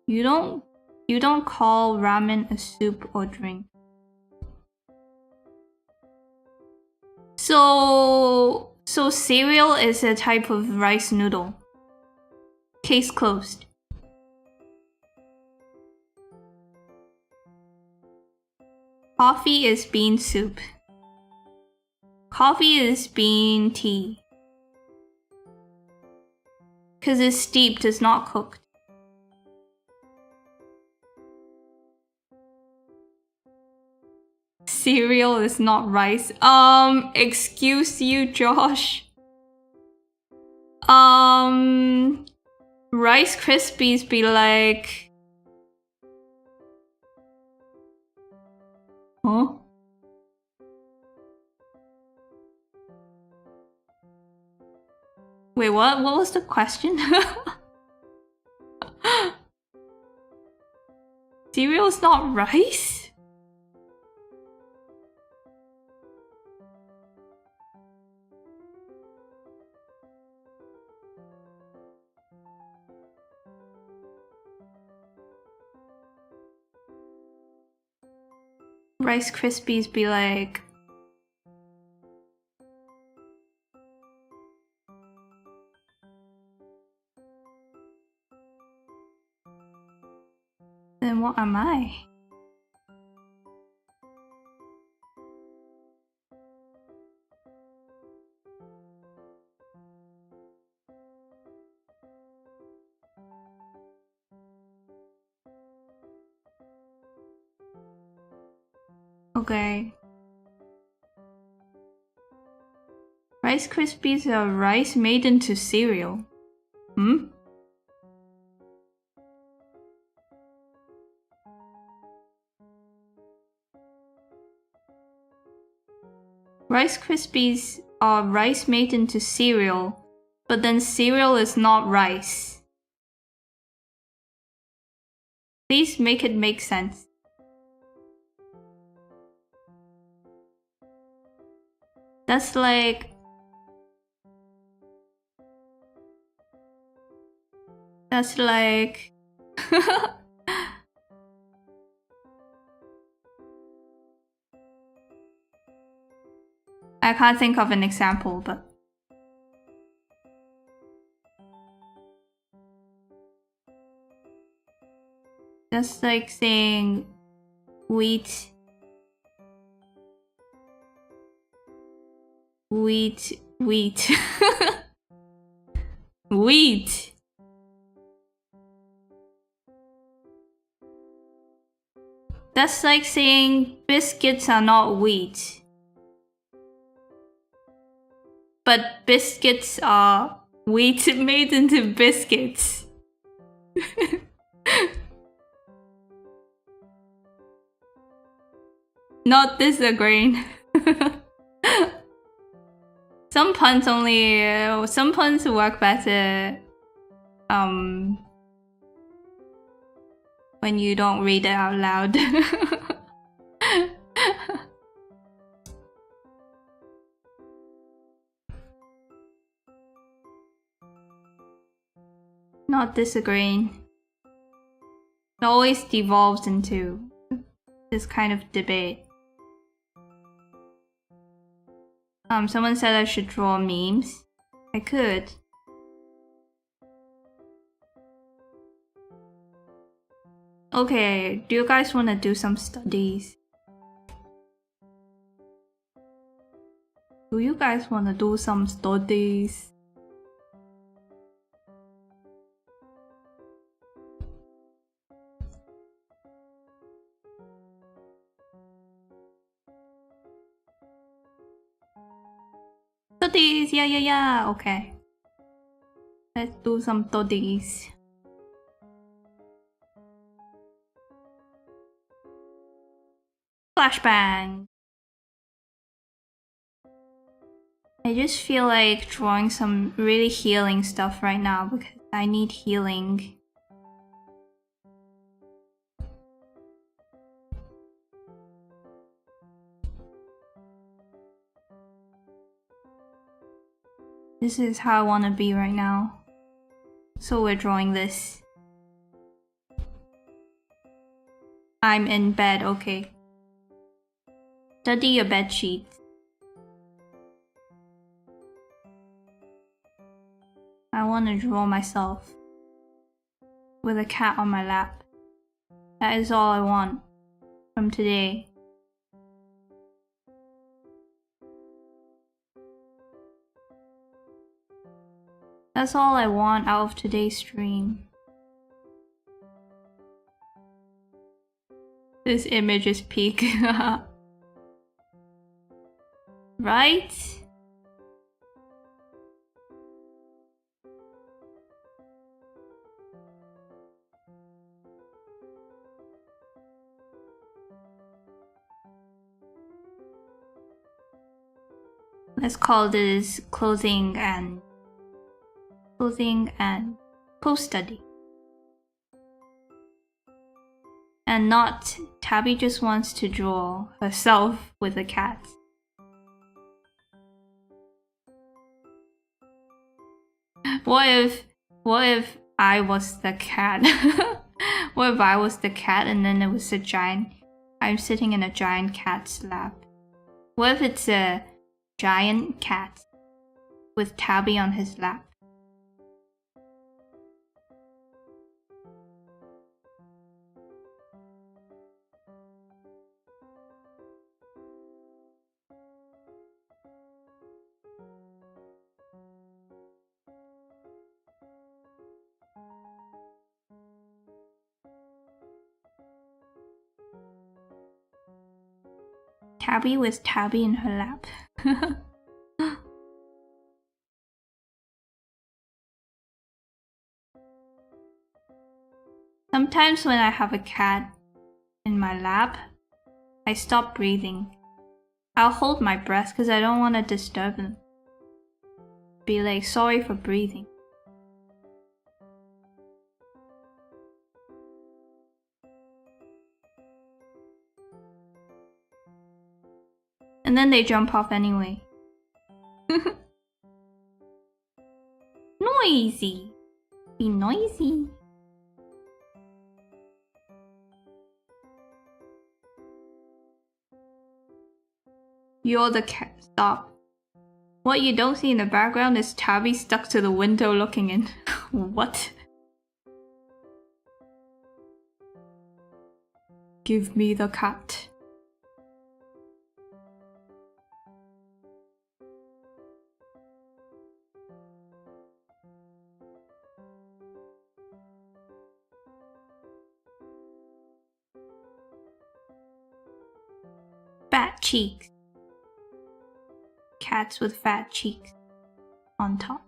You don't call ramen a soup or drink. So cereal is a type of rice noodle. Case closed. Coffee is bean soup. Coffee is bean tea. Because it's steeped, it's not cooked. Cereal is not rice. Excuse you, Josh. Rice Krispies be like... Huh? Wait, what? What was the question? Cereal is not rice? Rice Krispies be like... Then what am I? Okay. Rice Krispies are rice made into cereal. Hmm? Rice Krispies are rice made into cereal, but then cereal is not rice. Please make it make sense. That's like... That's like... I can't think of an example, but... That's like saying wheat... Wheat... Wheat! That's like saying biscuits are not wheat. But biscuits are wheat made into biscuits. Not disagreeing. Some puns work better when you don't read it out loud. Not disagreeing. It always devolves into this kind of debate. Someone said I should draw memes. I could. Okay, do you guys want to do some studies? Do you guys want to do some studies? Studies, yeah, okay. Let's do some toddies. Flashbang! I just feel like drawing some really healing stuff right now because I need healing. This is how I want to be right now. So we're drawing this. I'm in bed, okay. Study your bed sheets. I want to draw myself with a cat on my lap. That is all I want from today. That's all I want out of today's stream. This image is peak. Right? Let's call this clothing and post-study. And not Tabby just wants to draw herself with a cat. What if I was the cat? What if I was the cat and then it was a giant... I'm sitting in a giant cat's lap. What if it's a giant cat with Tabby on his lap? Tabby with Tabby in her lap. Sometimes when I have a cat in my lap, I stop breathing. I'll hold my breath because I don't want to disturb them. Be like, sorry for breathing. And then they jump off anyway. Noisy. Be noisy. You're the cat. Stop. What you don't see in the background is Tabby stuck to the window looking in. What? Give me the cat. Fat cheeks. Cats with fat cheeks on top.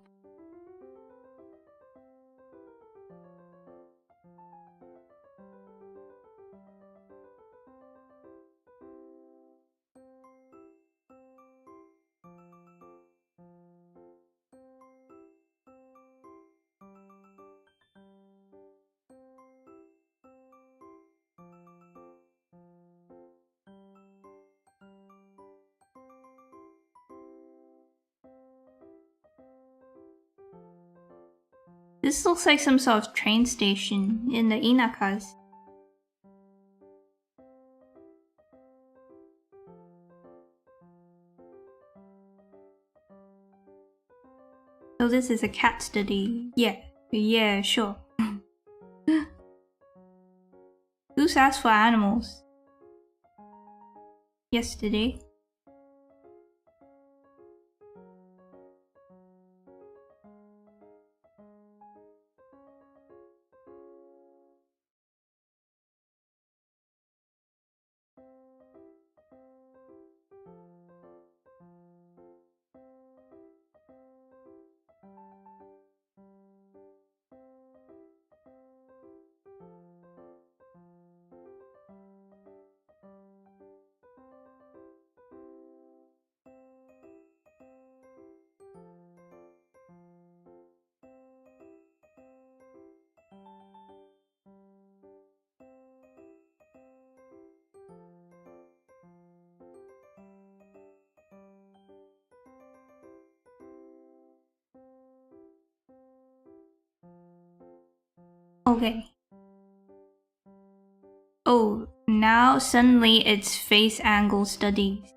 This looks like some sort of train station in the Inakas. So this is a cat study. Yeah, sure. Who's asked for animals? Yesterday. Okay. Oh, now suddenly it's face angle studies.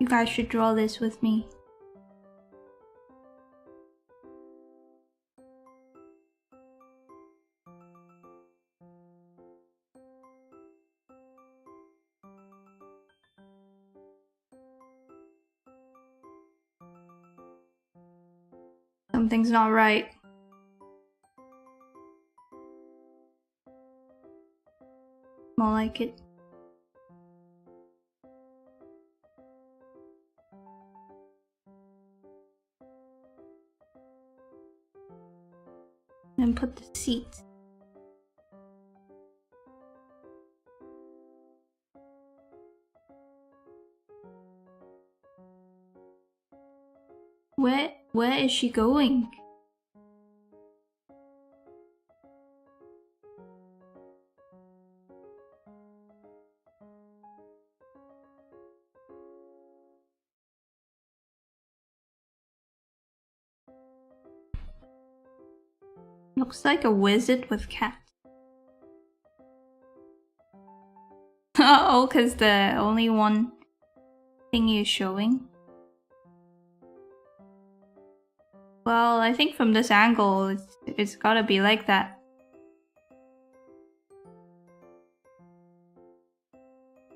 You guys should draw this with me. Something's not right. More like it. And put the seats. Where is she going? Looks like a wizard with cat. Oh, cause the only one thing is showing. Well, I think from this angle, it's gotta be like that.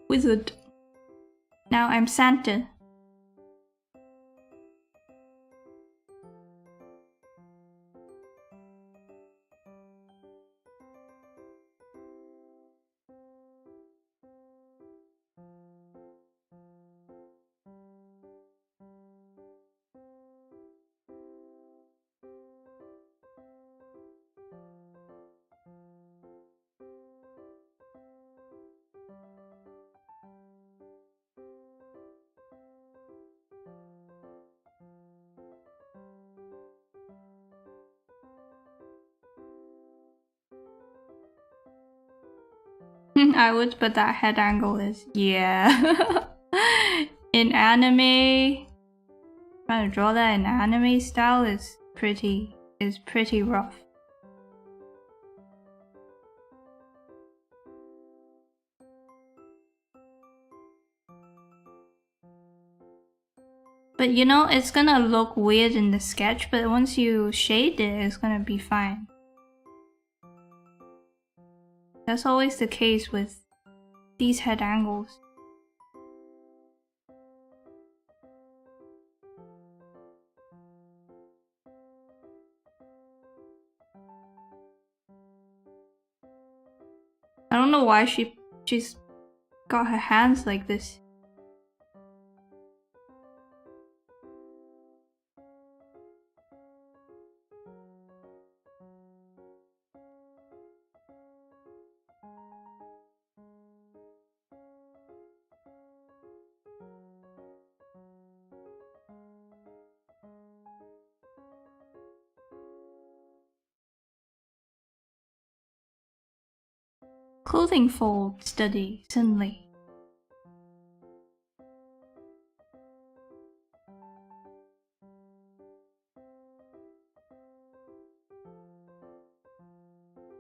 Wizard. Now I'm Santa. I would, but that head angle is, yeah. In anime, trying to draw that in anime style is pretty rough. But you know, it's gonna look weird in the sketch, but once you shade it, it's gonna be fine. That's always the case with these head angles. I don't know why she's got her hands like this. Clothing fold study, suddenly.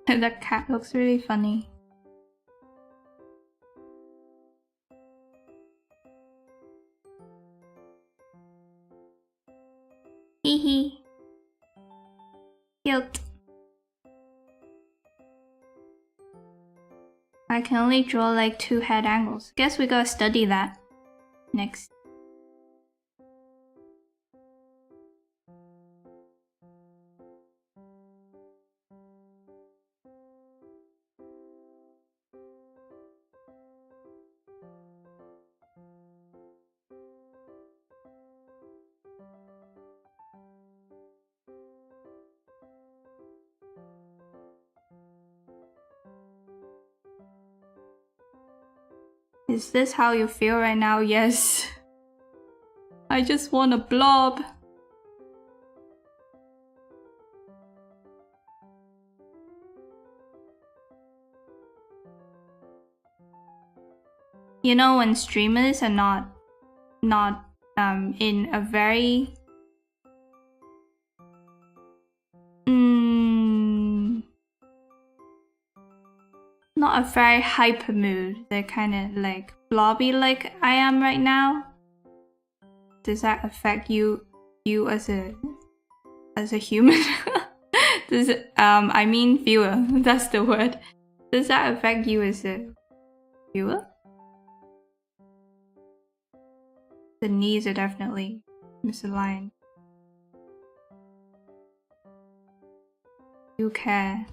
That cat looks really funny. Hee hee. Cute. I can only draw like 2 head angles. Guess we gotta study that next. Is this how you feel right now? Yes. I just want a blob. You know, when streamers are not in a very not a very hyper mood, they're kind of like blobby like I am right now. Does that affect you as a human? Does it, I mean viewer, that's the word. Does that affect you as a viewer? The knees are definitely misaligned. You care.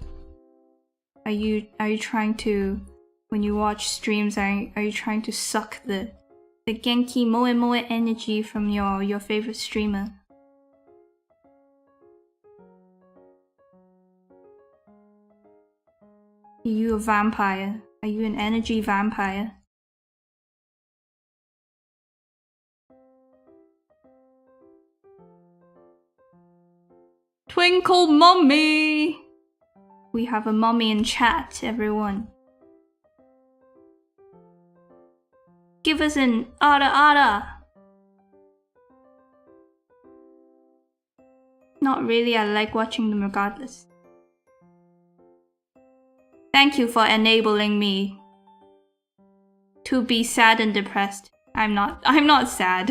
Are you trying to, when you watch streams, are you trying to suck the Genki Moe Moe energy from your favorite streamer? Are you a vampire? Are you an energy vampire? Twinkle mommy! We have a mommy in chat, everyone. Give us an ada. Not really, I like watching them regardless. Thank you for enabling me to be sad and depressed. I'm not sad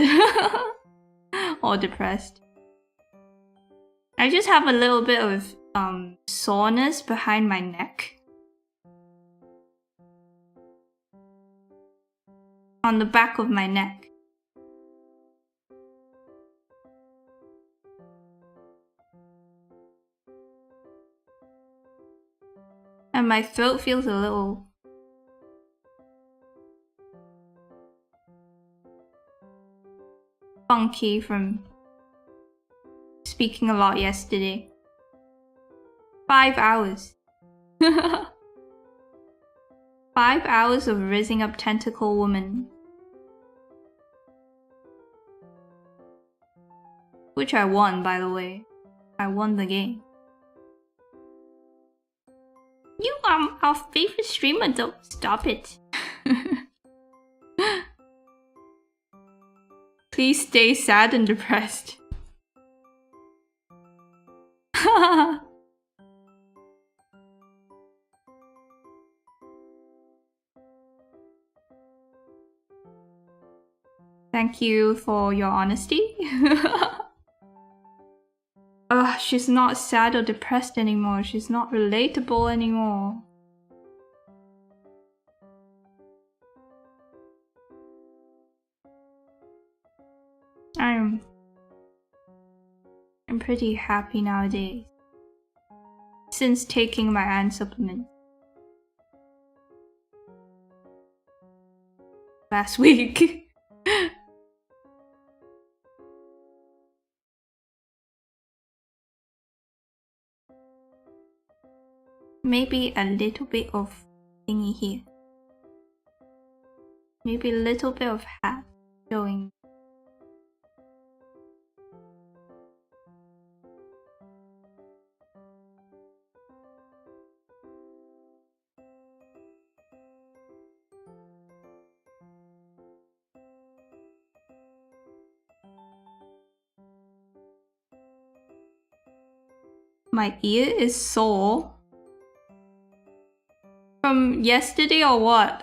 or depressed. I just have a little bit of soreness behind my neck. On the back of my neck. And my throat feels a little funky from speaking a lot yesterday. 5 hours. 5 hours of raising up tentacle woman. Which I won, by the way. I won the game. You are our favorite streamer, don't stop it. Please stay sad and depressed. Thank you for your honesty. Ugh, she's not sad or depressed anymore. She's not relatable anymore. I'm pretty happy nowadays. Since taking my iron supplement. Last week. Maybe a little bit of thingy here. Maybe a little bit of hat showing. My ear is sore. From yesterday or what?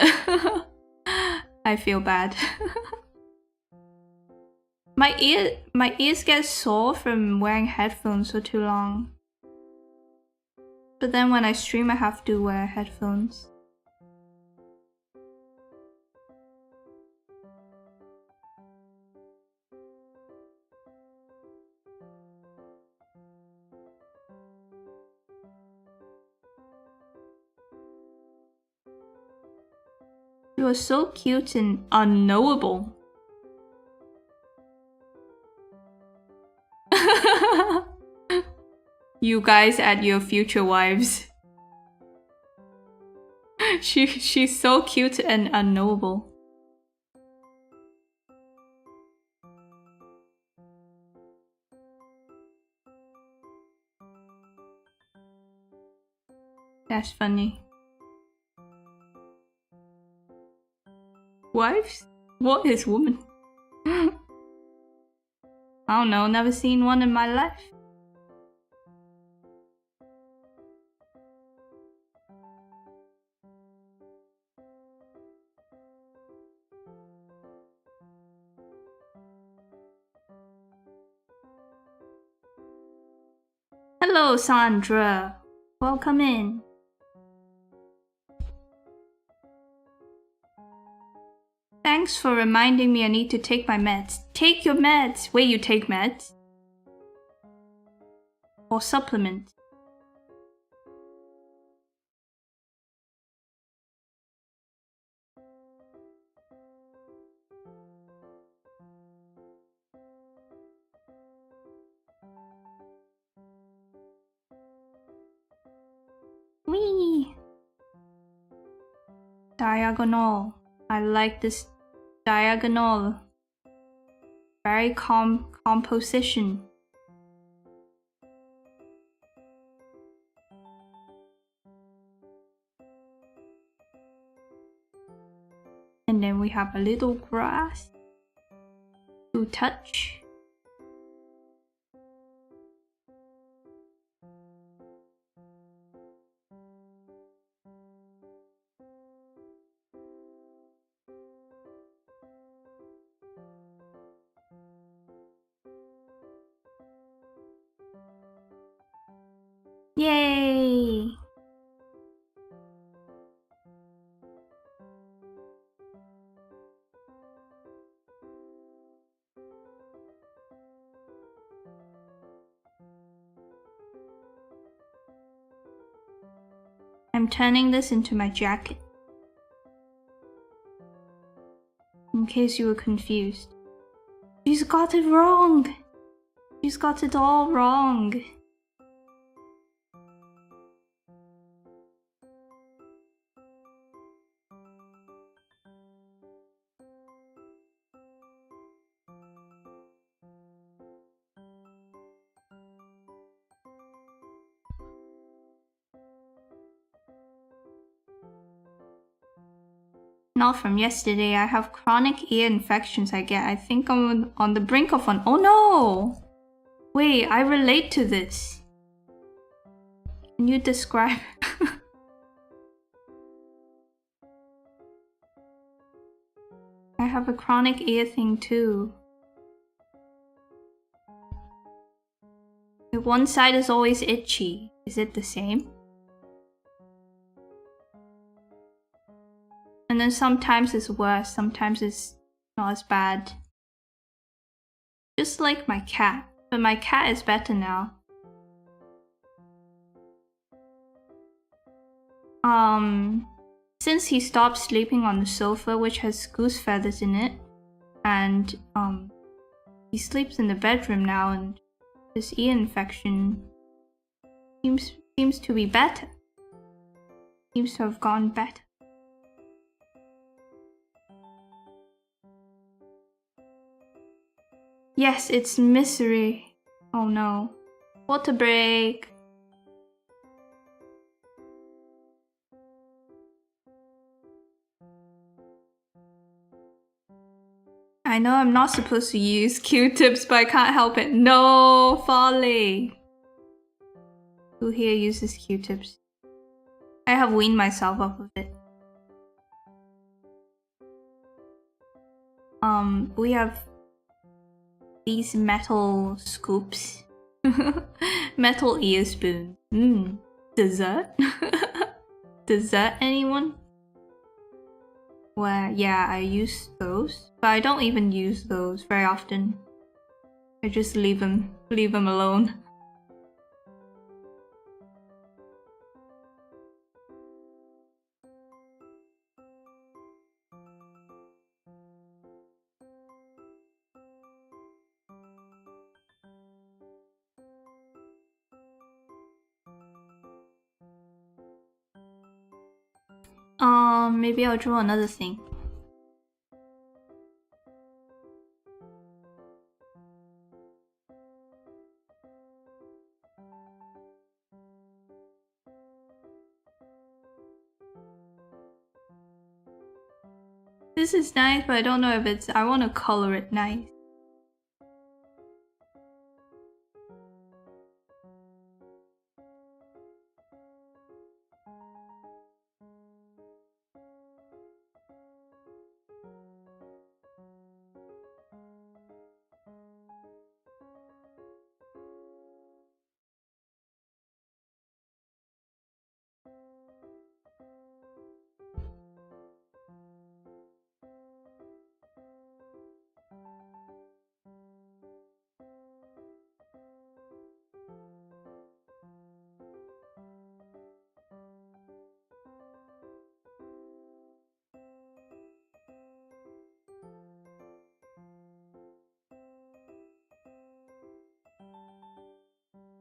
I feel bad. My ears get sore from wearing headphones for too long. But then when I stream I have to wear headphones. You are so cute and unknowable. You guys at your future wives. She's so cute and unknowable. That's funny. Wives? What is woman? I don't know, never seen one in my life. Hello, Sandra. Welcome in. Thanks for reminding me I need to take my meds. Take your meds! Wait, you take meds? Or supplement? Whee! Diagonal. I like this diagonal. Very composition. And then we have a little grass to touch. Yay! I'm turning this into my jacket. In case you were confused. She's got it wrong! She's got it all wrong. Not from yesterday. I have chronic ear infections I think I'm on the brink of one. Oh no! Wait, I relate to this. Can you describe? I have a chronic ear thing too. One side is always itchy. Is it the same? And then sometimes it's worse, sometimes it's not as bad. Just like my cat. But my cat is better now. Since he stopped sleeping on the sofa, which has goose feathers in it, and he sleeps in the bedroom now, and his ear infection seems to be better. Seems to have gone better. Yes, it's misery. Oh no. Water break. I know I'm not supposed to use Q-tips, but I can't help it. No, folly. Who here uses Q-tips? I have weaned myself off of it. We have these metal scoops. Metal ear spoon. Dessert? Dessert, anyone? Well, yeah, I use those, but I don't even use those very often. I just leave them alone. Maybe I'll draw another thing. This is nice, but I don't know if it's... I want to color it nice.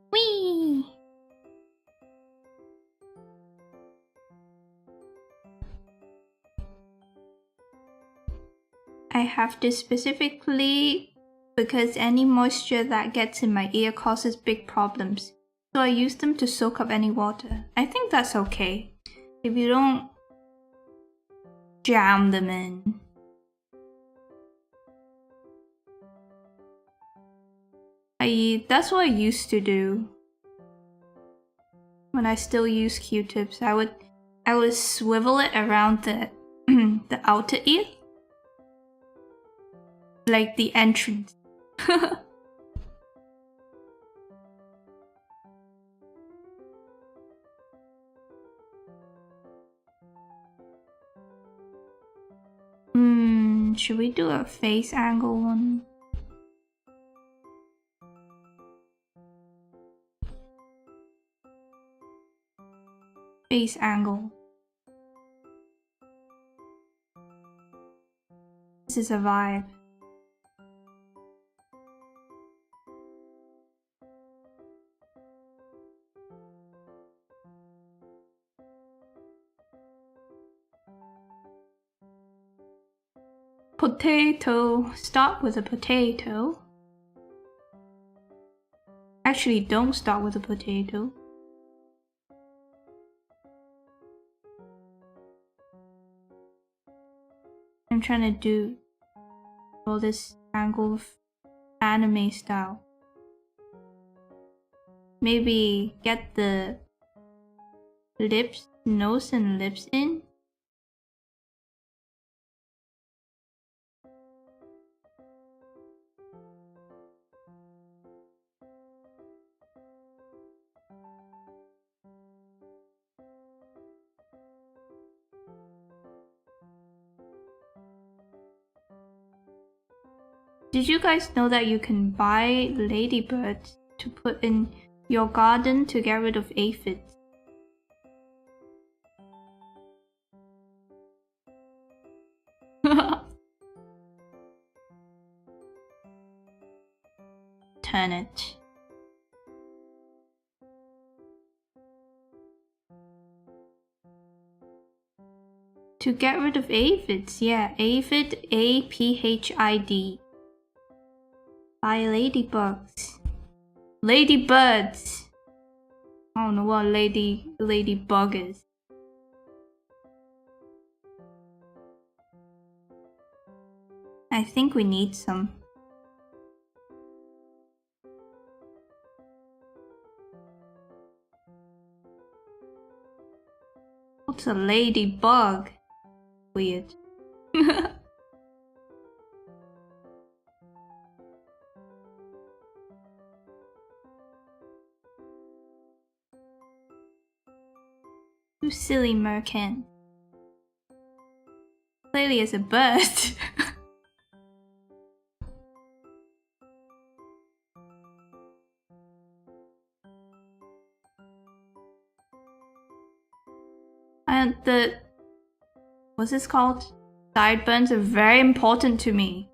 Whee! I have this specifically because any moisture that gets in my ear causes big problems. So I use them to soak up any water. I think that's okay. If you don't jam them in. That's what I used to do. When I still use Q-tips, I would swivel it around the the outer ear. Like the entrance. Should we do a face angle one? Face angle. This is a vibe. Potato. Start with a potato. Actually, don't start with a potato. I'm trying to do all this angle of anime style. Maybe get the lips, nose and lips in. Did you guys know that you can buy ladybirds to put in your garden to get rid of aphids? Turn it. To get rid of aphids, yeah, aphid, A-P-H-I-D. Buy ladybugs. Ladybirds! I don't know what ladybug is. I think we need some. What's a ladybug? Weird. You silly merkin. Clearly it's a bird. And what's this called? Sideburns are very important to me.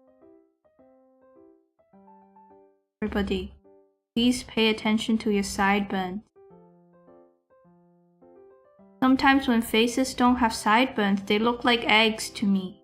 Everybody, please pay attention to your sideburns. Sometimes when faces don't have sideburns, they look like eggs to me.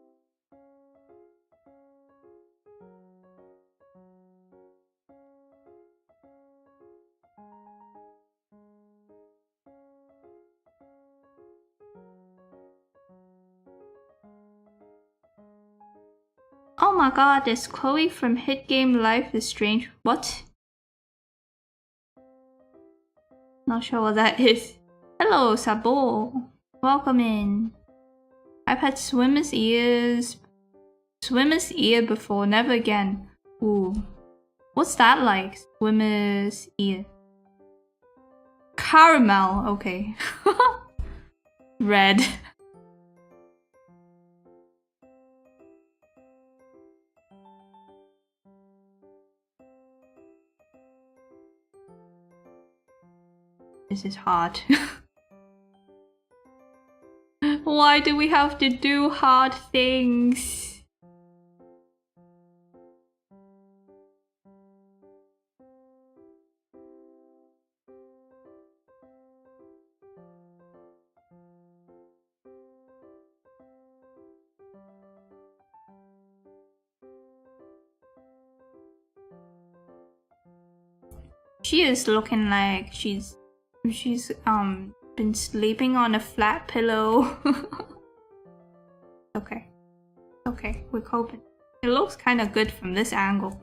Oh my god, it's Chloe from Hit Game Life is Strange. What? Not sure what that is. Hello, Sabo. Welcome in. I've had swimmer's ear before, never again. Ooh. What's that like? Swimmer's ear. Caramel, okay. Red. This is hard. Why do we have to do hard things? She is looking like she's been sleeping on a flat pillow. Okay. Okay, we're coping. It looks kind of good from this angle.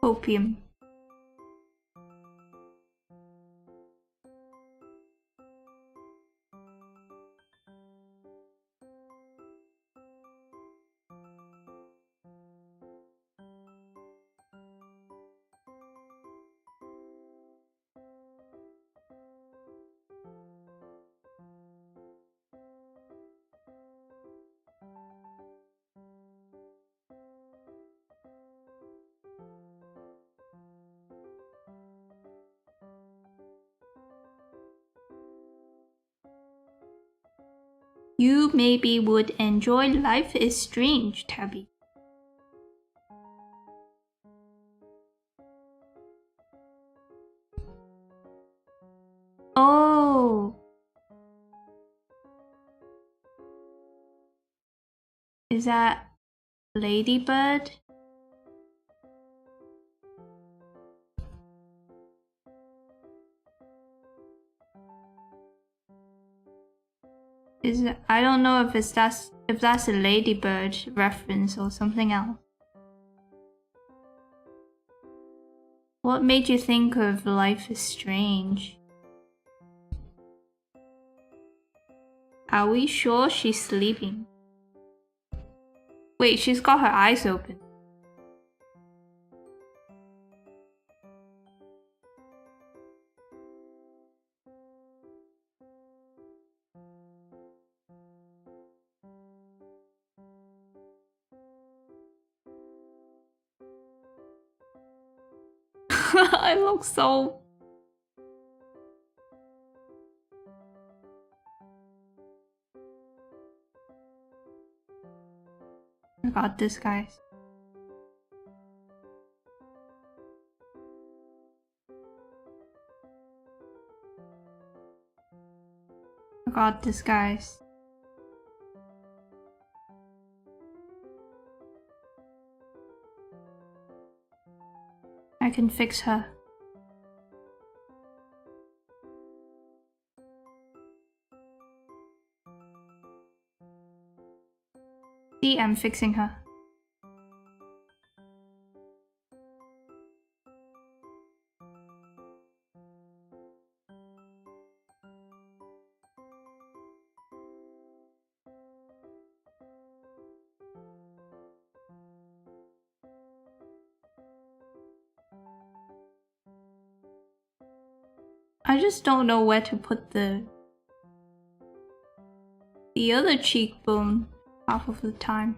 Opium. You maybe would enjoy Life is Strange, Tabby. Oh. Is that Ladybird? I don't know if that's a Ladybird reference or something else. What made you think of Life is Strange? Are we sure she's sleeping? Wait, she's got her eyes open. I look so... I got this, guys. I got this, guys. I can fix her. See, I'm fixing her. I just don't know where to put the other cheekbone half of the time.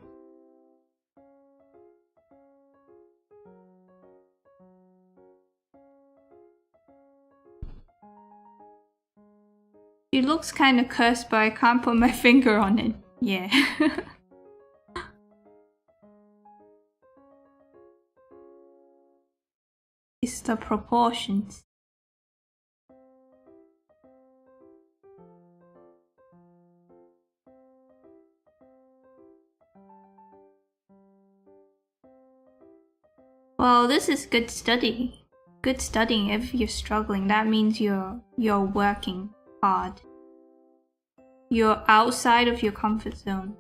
She looks kind of cursed, but I can't put my finger on it. Yeah. It's the proportions. Well, this is good study. good studying. If you're struggling, that means you're working hard. You're outside of your comfort zone.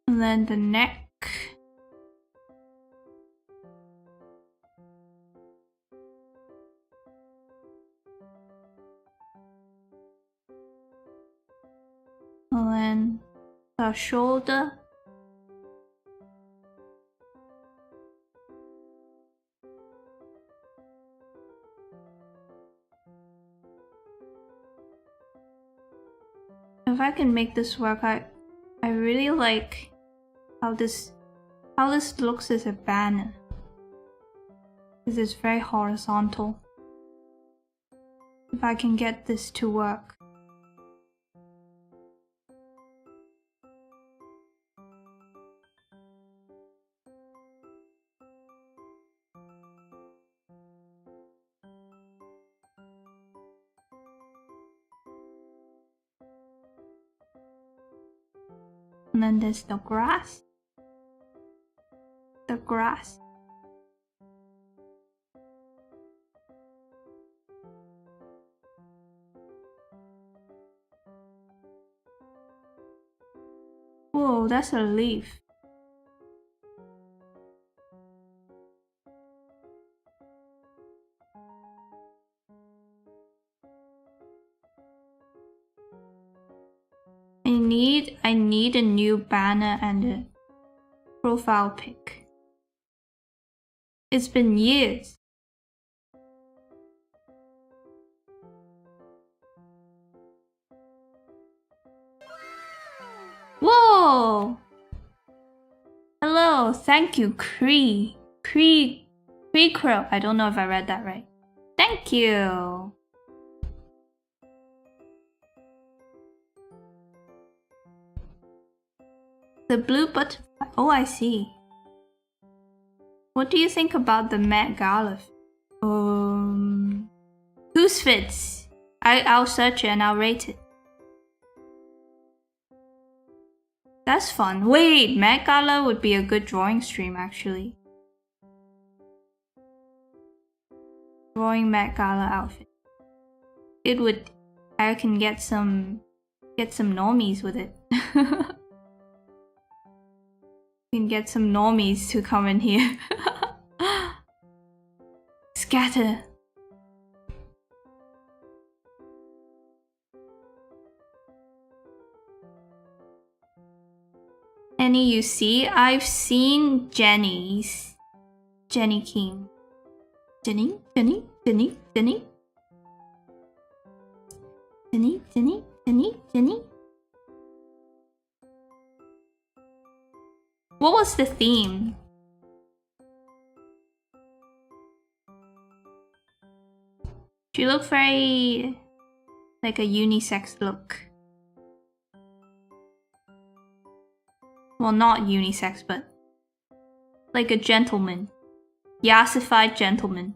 And then the neck. And then the shoulder. If I can make this work, I really like how this looks as a banner. This is very horizontal. If I can get this to work. And then there's the grass. The grass. Whoa, that's a leaf. I need a new banner and a profile pic. It's been years. Whoa! Hello, thank you, Cree Crow. I don't know if I read that right. Thank you. The blue butterfly. Oh, I see. What do you think about the Met Gala? Whose fits? I'll search it and I'll rate it. That's fun. Wait, Met Gala would be a good drawing stream actually. Drawing Met Gala outfit. It would. I can get some normies with it. Can get some normies to come in here. Scatter. Any you see? I've seen Jenny's. Jenny King. Jenny. What was the theme? She looked very like a unisex look. Well, not unisex, but like a gentleman. Yassified gentleman.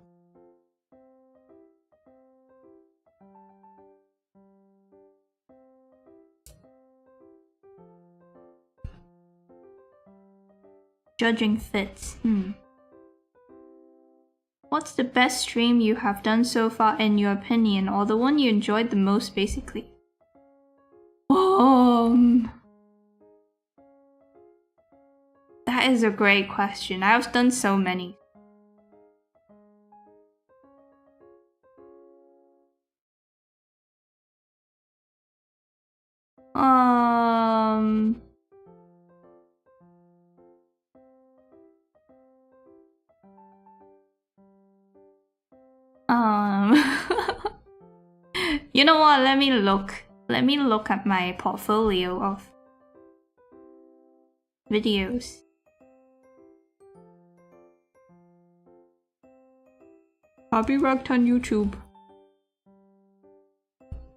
Judging fits. What's the best stream you have done so far in your opinion, or the one you enjoyed the most basically? That is a great question. I've done so many. You know what? Let me look at my portfolio of videos. Copyright on YouTube.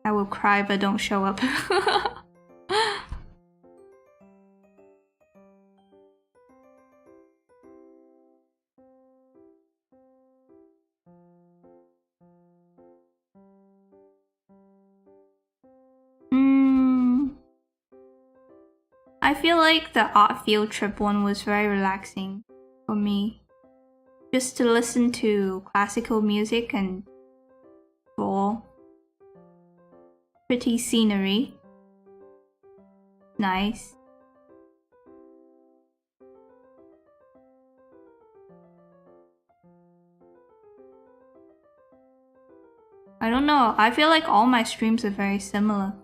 I will cry but don't show up. I feel like the art field trip one was very relaxing for me. Just to listen to classical music and draw pretty scenery. Nice. I don't know, I feel like all my streams are very similar.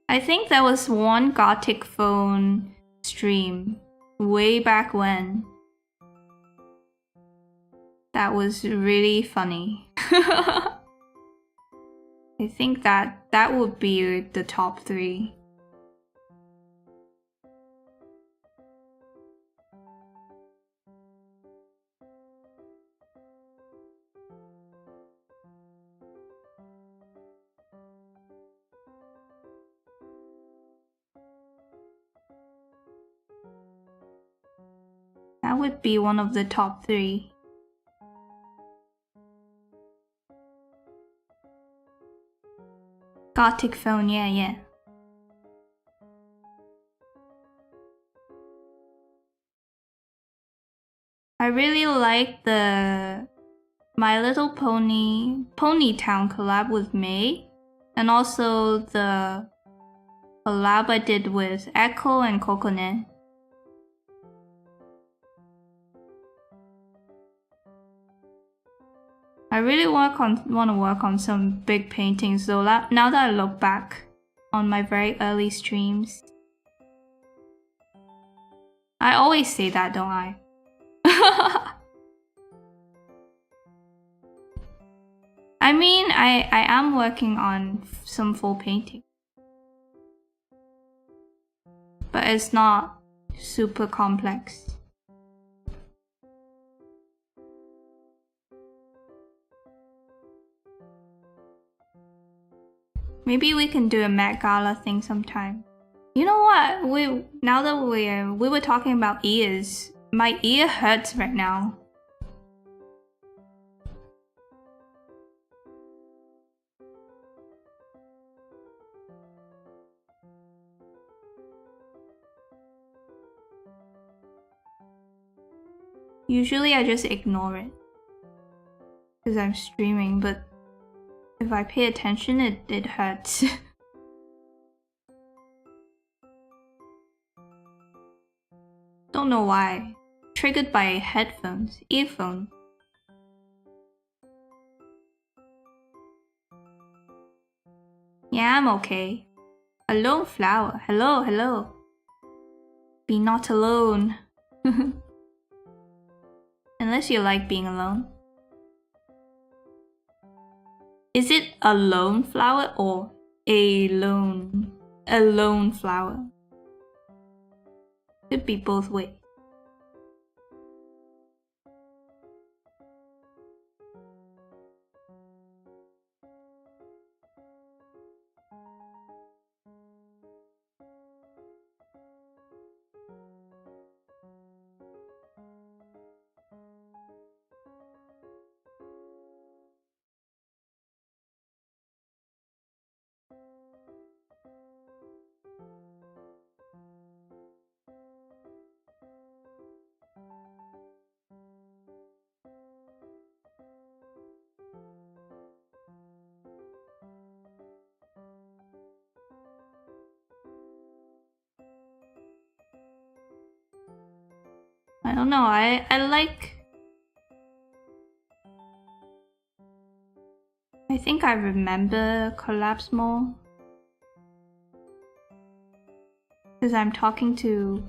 I think there was one Gothic phone stream way back when that was really funny. I think that would be the top 3. That would be one of the top 3. Gothic phone, yeah. I really like the My Little Pony Ponytown collab with May, and also the collab I did with Echo and Coconut. I really want to work on some big paintings though, now that I look back on my very early streams. I always say that, don't I? I mean, I am working on some full painting. But it's not super complex. Maybe we can do a Met Gala thing sometime. You know what? Now that we were talking about ears, my ear hurts right now. Usually I just ignore it because I'm streaming, but if I pay attention, it hurts. Don't know why. Triggered by headphones, earphones. Yeah, I'm okay. Alone flower. Hello. Be not alone. Unless you like being alone. Is it a lone flower or a lone flower? Could be both ways. I don't know, I think I remember collabs more. Because I'm talking to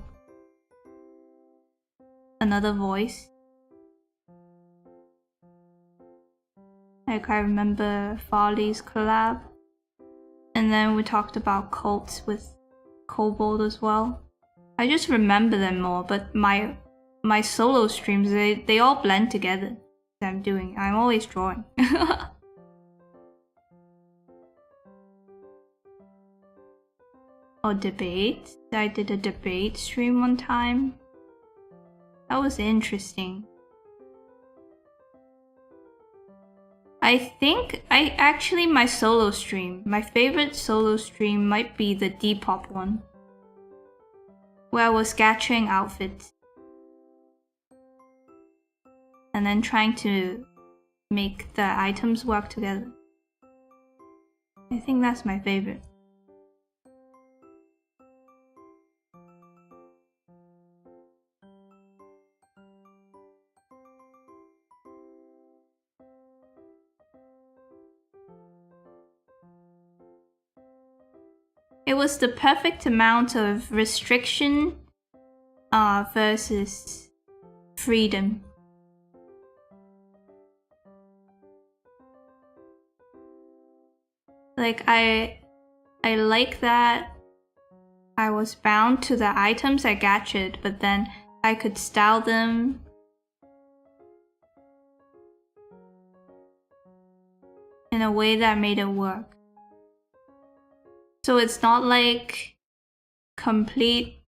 another voice. Like I remember Farley's collab. And then we talked about cults with Kobold as well. I just remember them more, but my solo streams, they all blend together. I'm always drawing. Or debate. I did a debate stream one time. That was interesting. I think my solo stream, my favorite solo stream might be the Depop one, where I was sketching outfits and then trying to make the items work together. I think that's my favorite. It was the perfect amount of restriction versus freedom. Like I like that I was bound to the items I gadget, but then I could style them in a way that made it work. So it's not like complete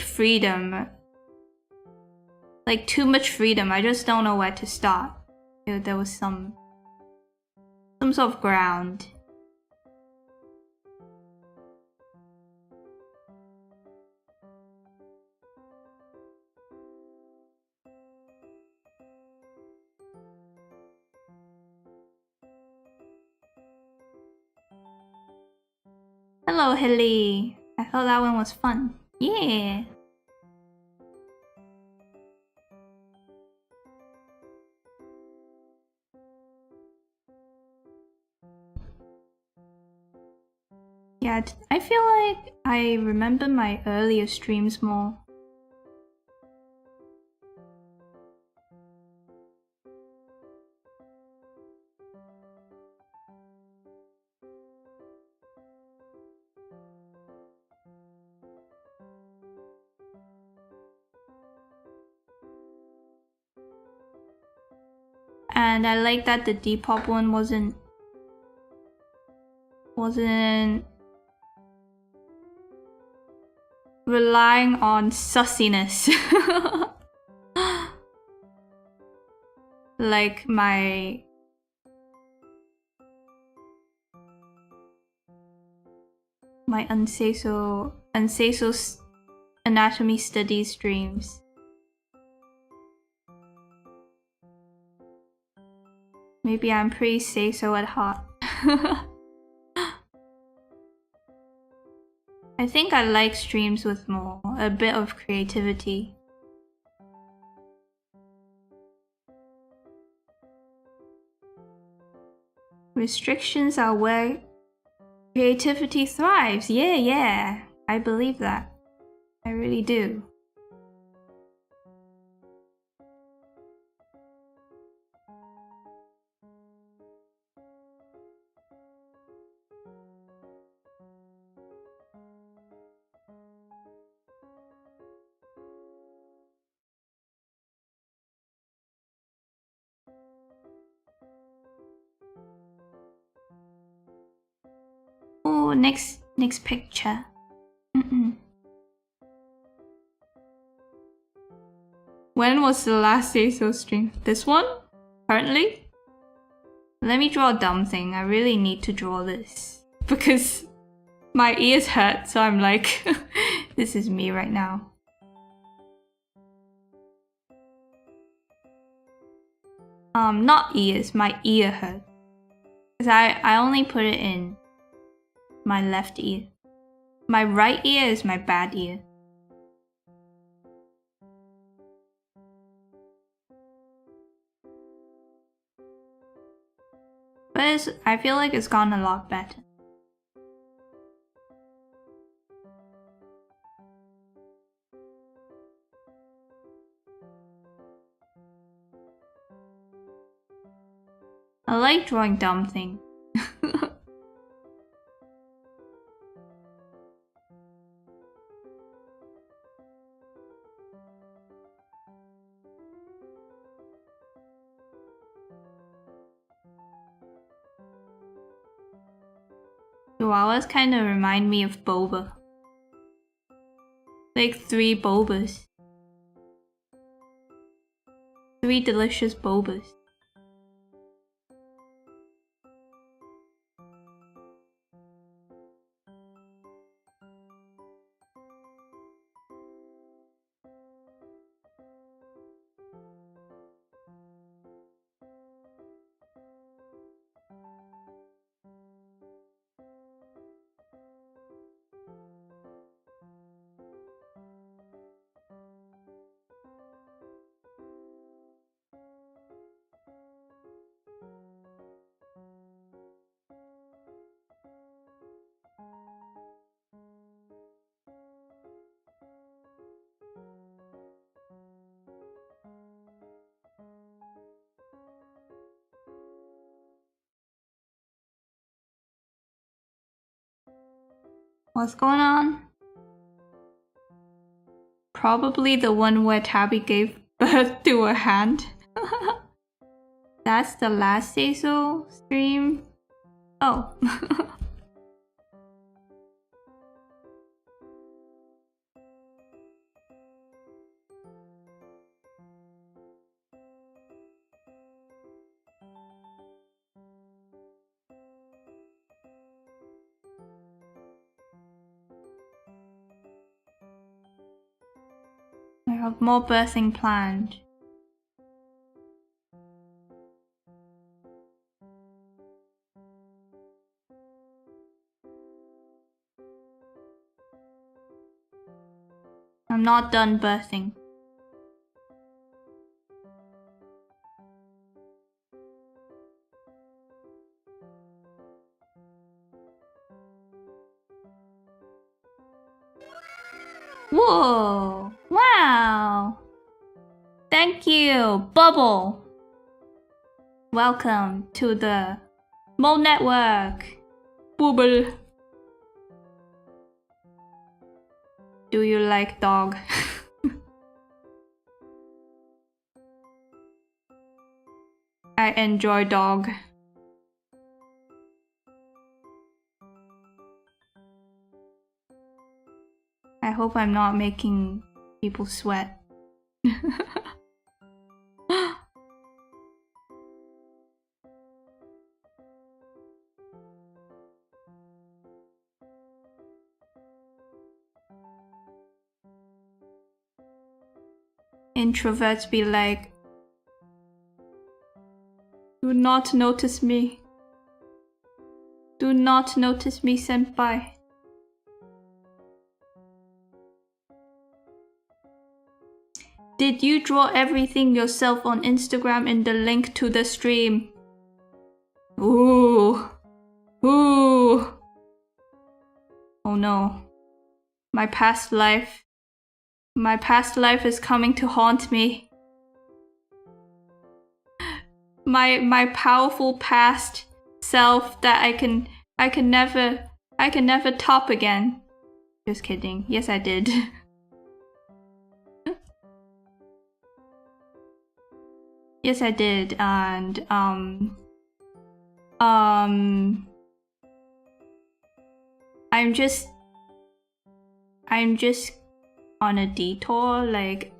freedom. Like too much freedom. I just don't know where to start. There was some sort of ground. Hello, Hilly. I thought that one was fun. Yeah. Yeah, I feel like I remember my earlier streams more. And I like that the Depop one wasn't relying on sussiness. Like my Unsay So anatomy studies streams. Maybe I'm pretty say so at heart. I think I like streams with a bit of creativity. Restrictions are where creativity thrives. Yeah. I believe that. I really do. Oh, next picture. When was the last Say So stream? This one? Currently? Let me draw a dumb thing. I really need to draw this because my ears hurt, so I'm like, this is me right now. Not ears, my ear hurt. Because I only put it in my left ear. My right ear is my bad ear. But I feel like it's gone a lot better. I like drawing dumb things. Chihuahuas kind of remind me of boba. Like 3 bobas. 3 delicious bobas. What's going on? Probably the one where Tabby gave birth to a hand. That's the last Say So stream? Oh. I have more birthing planned. I'm not done birthing. Whoa! Wow! Thank you, Bubble! Welcome to the Mo Network! Bubble! Do you like dog? I enjoy dog. I hope I'm not making people sweat. Introverts be like, do not notice me. Do not notice me, senpai. Did you draw everything yourself on Instagram in the link to the stream? Ooh. Ooh. Oh no. My past life is coming to haunt me. My powerful past self that I can never top again. Just kidding. Yes, I did. Yes, I did, and I'm just on a detour, like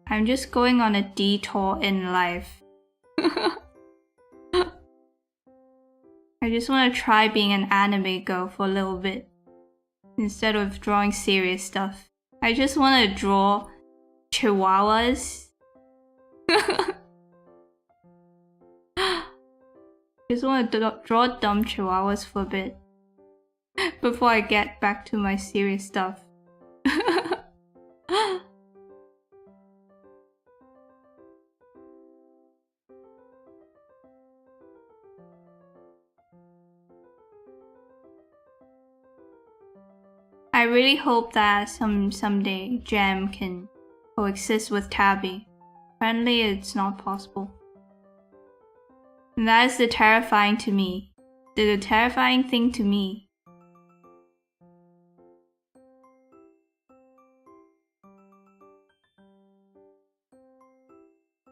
I'm just going on a detour in life. I just want to try being an anime girl for a little bit instead of drawing serious stuff. I just want to draw chihuahuas. Just want to draw dumb chihuahuas for a bit before I get back to my serious stuff. I really hope that someday Gem can coexist with Tabby. Apparently it's not possible. And that is the terrifying to me. The terrifying thing to me.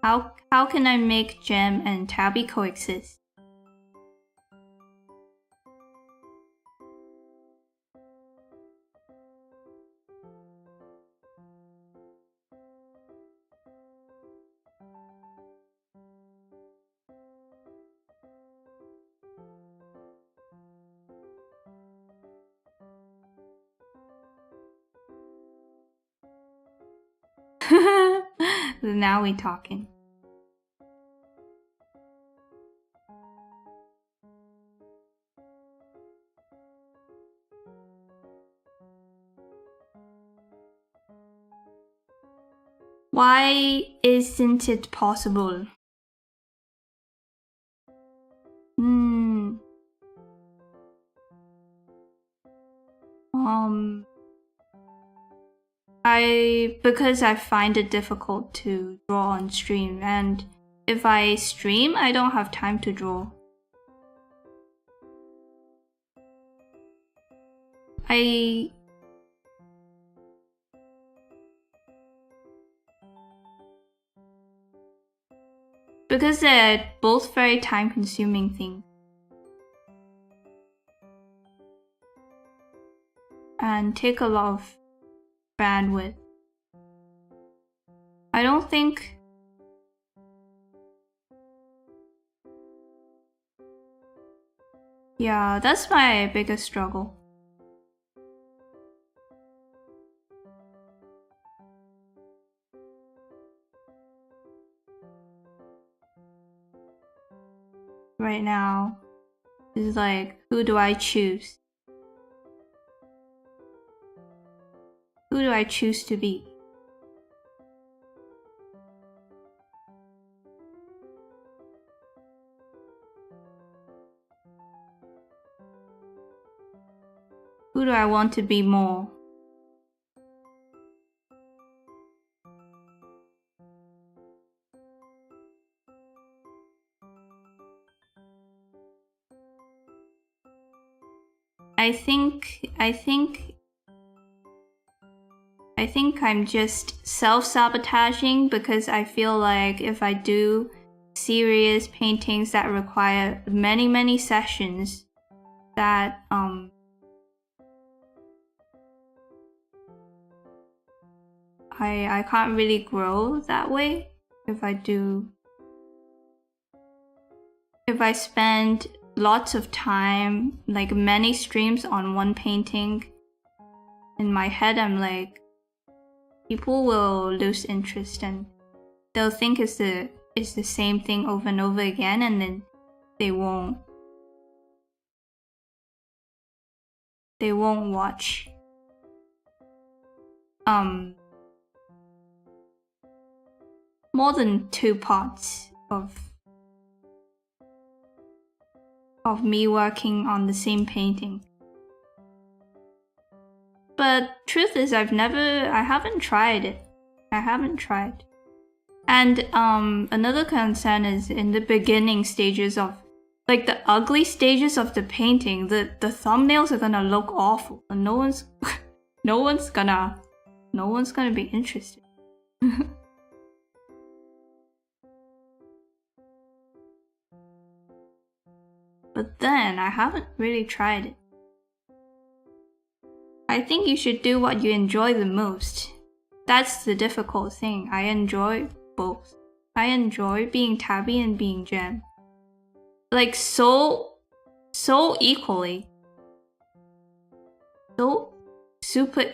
How can I make Gem and Tabby coexist? Now we talking. Why isn't it possible? Because I find it difficult to draw on stream, and if I stream, I don't have time to draw. Because they're both very time-consuming things. And take a lot of bandwidth. I don't think... Yeah, that's my biggest struggle. Right now is like, who do I choose? Who do I choose to be? Who do I want to be more? I think I'm just self-sabotaging because I feel like if I do serious paintings that require many sessions, that I can't really grow that way. If I spend lots of time, like many streams on one painting, in my head I'm like, people will lose interest and they'll think it's the same thing over and over again, and then they won't watch. More than 2 parts of me working on the same painting. But truth is, I haven't tried it. And another concern is in the beginning stages of, like the ugly stages of the painting, the thumbnails are gonna look awful, and no one's gonna be interested. But then I haven't really tried it. I think you should do what you enjoy the most. That's the difficult thing. I enjoy both. I enjoy being Tabby and being Jen. Like so equally. So super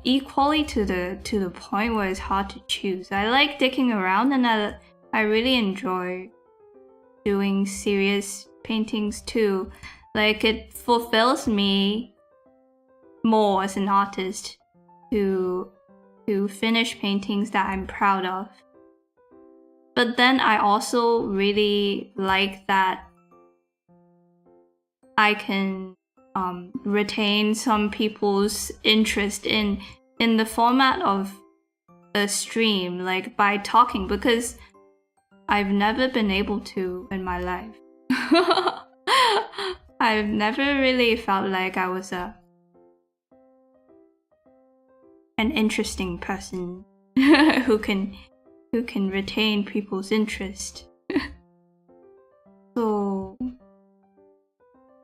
equally to the point where it's hard to choose. I like dicking around, and I really enjoy doing serious paintings too. Like it fulfills me more as an artist to finish paintings that I'm proud of. But then I also really like that I can retain some people's interest in the format of a stream, like by talking, because I've never been able to in my life. I've never really felt like I was an interesting person who can retain people's interest. So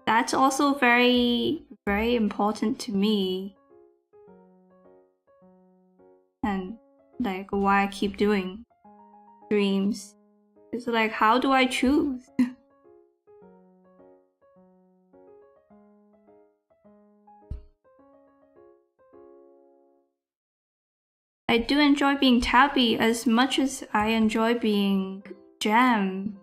that's also very important to me, and like why I keep doing streams. It's like, how do I choose? I do enjoy being Tabby as much as I enjoy being Jam.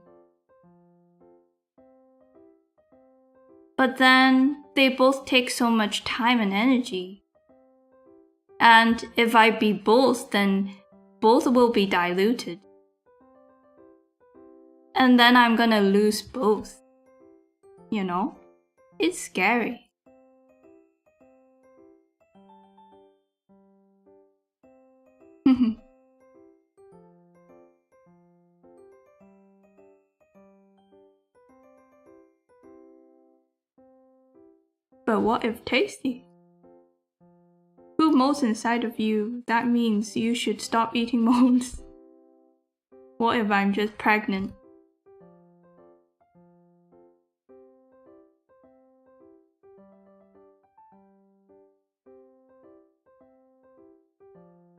But then they both take so much time and energy. And if I be both, then both will be diluted. And then I'm gonna lose both. You know? It's scary. But what if tasty? Who molds inside of you? That means you should stop eating molds. What if I'm just pregnant?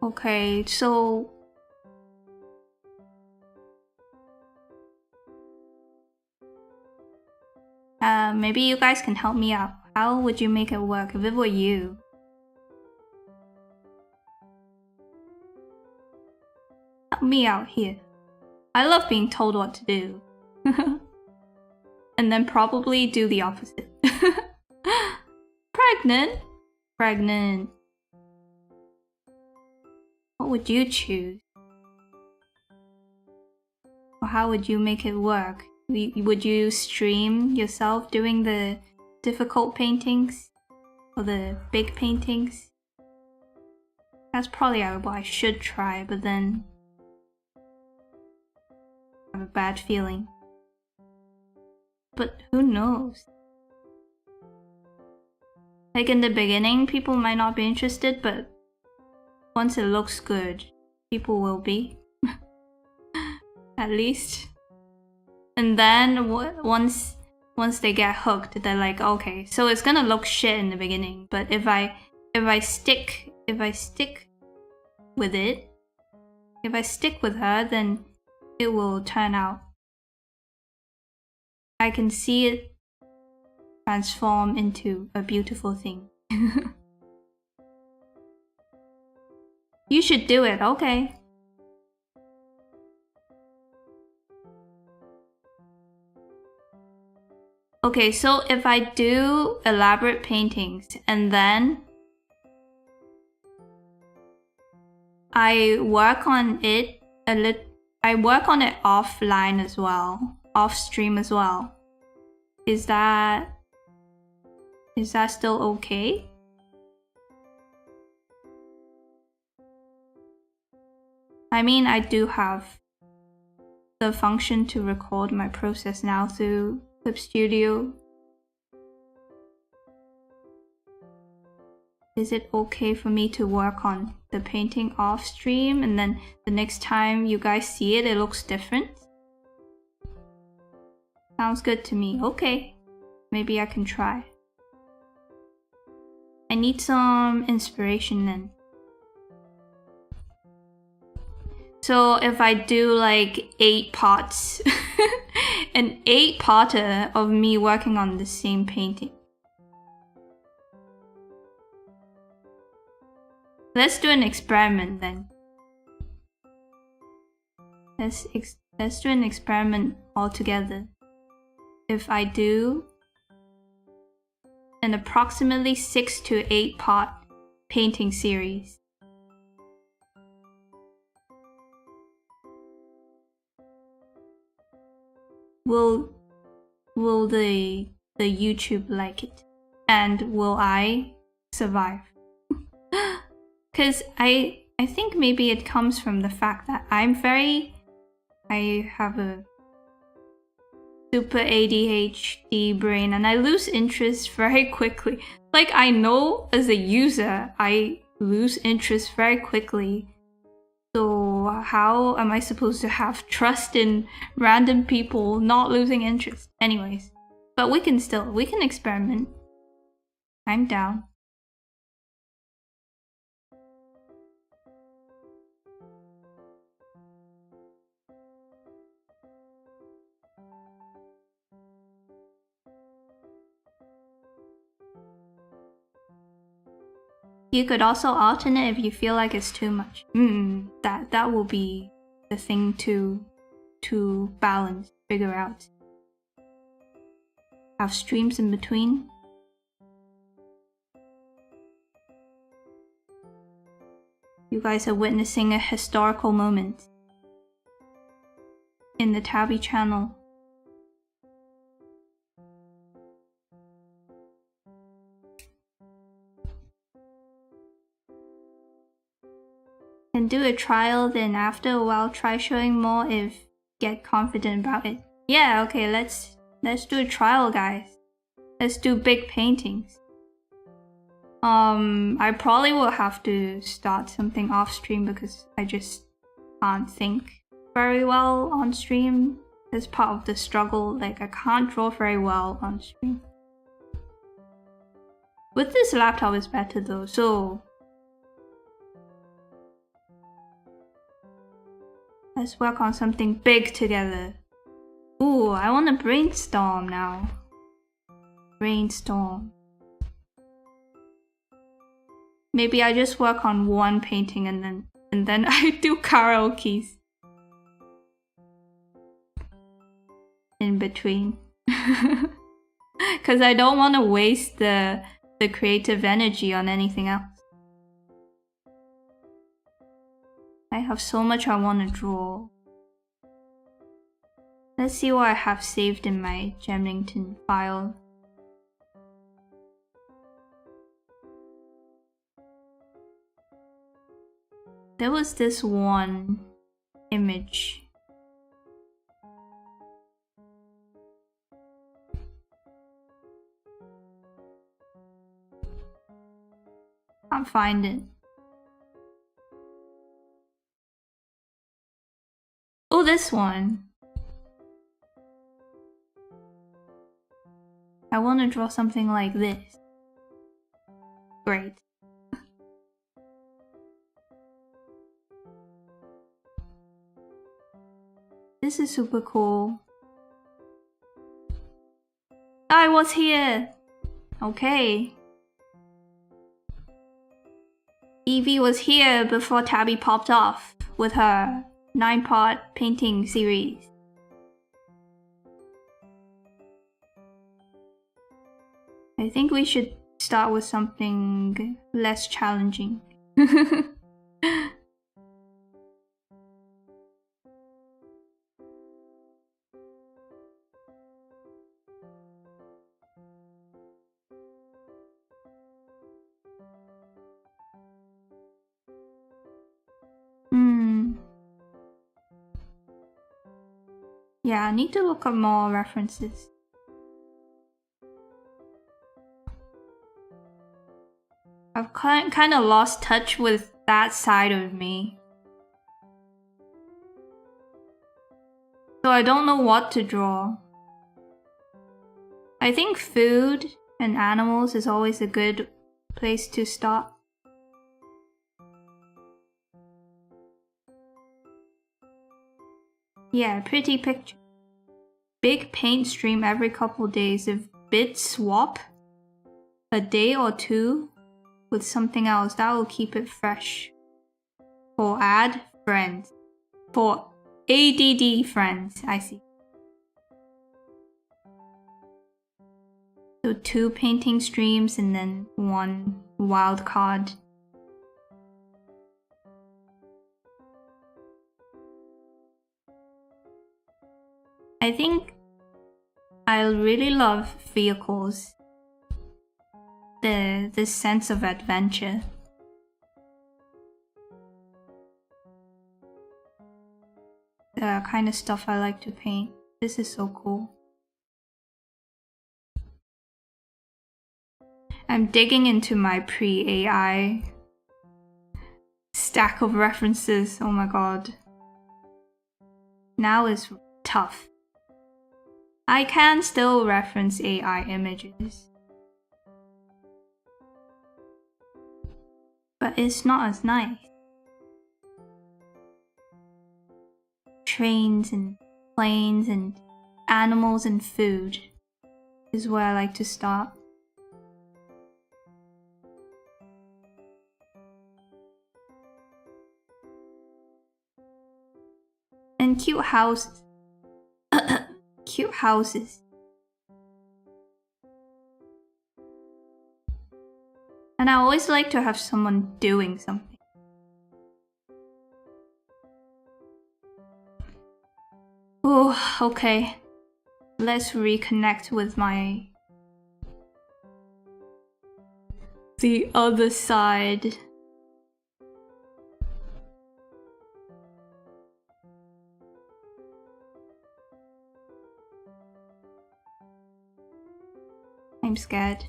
Okay, so maybe you guys can help me out. How would you make it work if it were you? Help me out here. I love being told what to do. And then probably do the opposite. Pregnant? Pregnant. What would you choose? Or how would you make it work? Would you stream yourself doing the difficult paintings? Or the big paintings? That's probably what I should try, but then I have a bad feeling. But who knows? Like in the beginning, people might not be interested, but once it looks good, people will be. At least. And then once they get hooked, they're like, okay, so it's gonna look shit in the beginning, but if I stick with it, if I stick with her, then it will turn out. I can see it transform into a beautiful thing. You should do it, okay. Okay, so if I do elaborate paintings and then I work on it offline as well, off stream as well. Is that still okay? I mean, I do have the function to record my process now through Clip Studio. Is it okay for me to work on the painting off stream and then the next time you guys see it, it looks different? Sounds good to me. Okay, maybe I can try. I need some inspiration then. So if I do like 8 pots, an 8-potter of me working on the same painting. Let's do an experiment then. Let's do an experiment all together. If I do an approximately 6 to 8 pot painting series. Will the YouTube like it? And will I survive? Because I think maybe it comes from the fact that I have a super ADHD brain and I lose interest very quickly. Like I know as a user, I lose interest very quickly. So how am I supposed to have trust in random people not losing interest? Anyways, but we can experiment. I'm down. You could also alternate if you feel like it's too much. That will be the thing to balance, figure out. Have streams in between. You guys are witnessing a historical moment in the Tabby channel. Can do a trial, then after a while try showing more if get confident about it. Yeah, okay, let's do a trial, guys. Let's do big paintings. I probably will have to start something off stream because I just can't think very well on stream. It's part of the struggle, like I can't draw very well on stream. With this laptop it's better though, so let's work on something big together. Ooh, I want to brainstorm now. Brainstorm. Maybe I just work on one painting and then I do karaokes in between. Cause I don't want to waste the creative energy on anything else. I have so much I want to draw. Let's see what I have saved in my Gemlington file. There was this one image. Can't find it. Oh, this one. I want to draw something like this. Great. This is super cool. I was here! Okay. Evie was here before Tabby popped off with her 9-part painting series. I think we should start with something less challenging. Yeah, I need to look up more references. I've kind of lost touch with that side of me. So I don't know what to draw. I think food and animals is always a good place to start. Yeah, pretty picture. Big paint stream every couple days. If bits swap a day or two with something else, that will keep it fresh. For add friends. For ADD friends, I see. So 2 painting streams and then 1 wild card. I think I really love vehicles. The sense of adventure. The kind of stuff I like to paint. This is so cool. I'm digging into my pre-AI stack of references. Oh my god. Now is tough. I can still reference AI images, but it's not as nice. Trains and planes and animals and food is where I like to start. And cute houses. Cute houses. And I always like to have someone doing something. Oh, okay. Let's reconnect with the other side. I'm scared.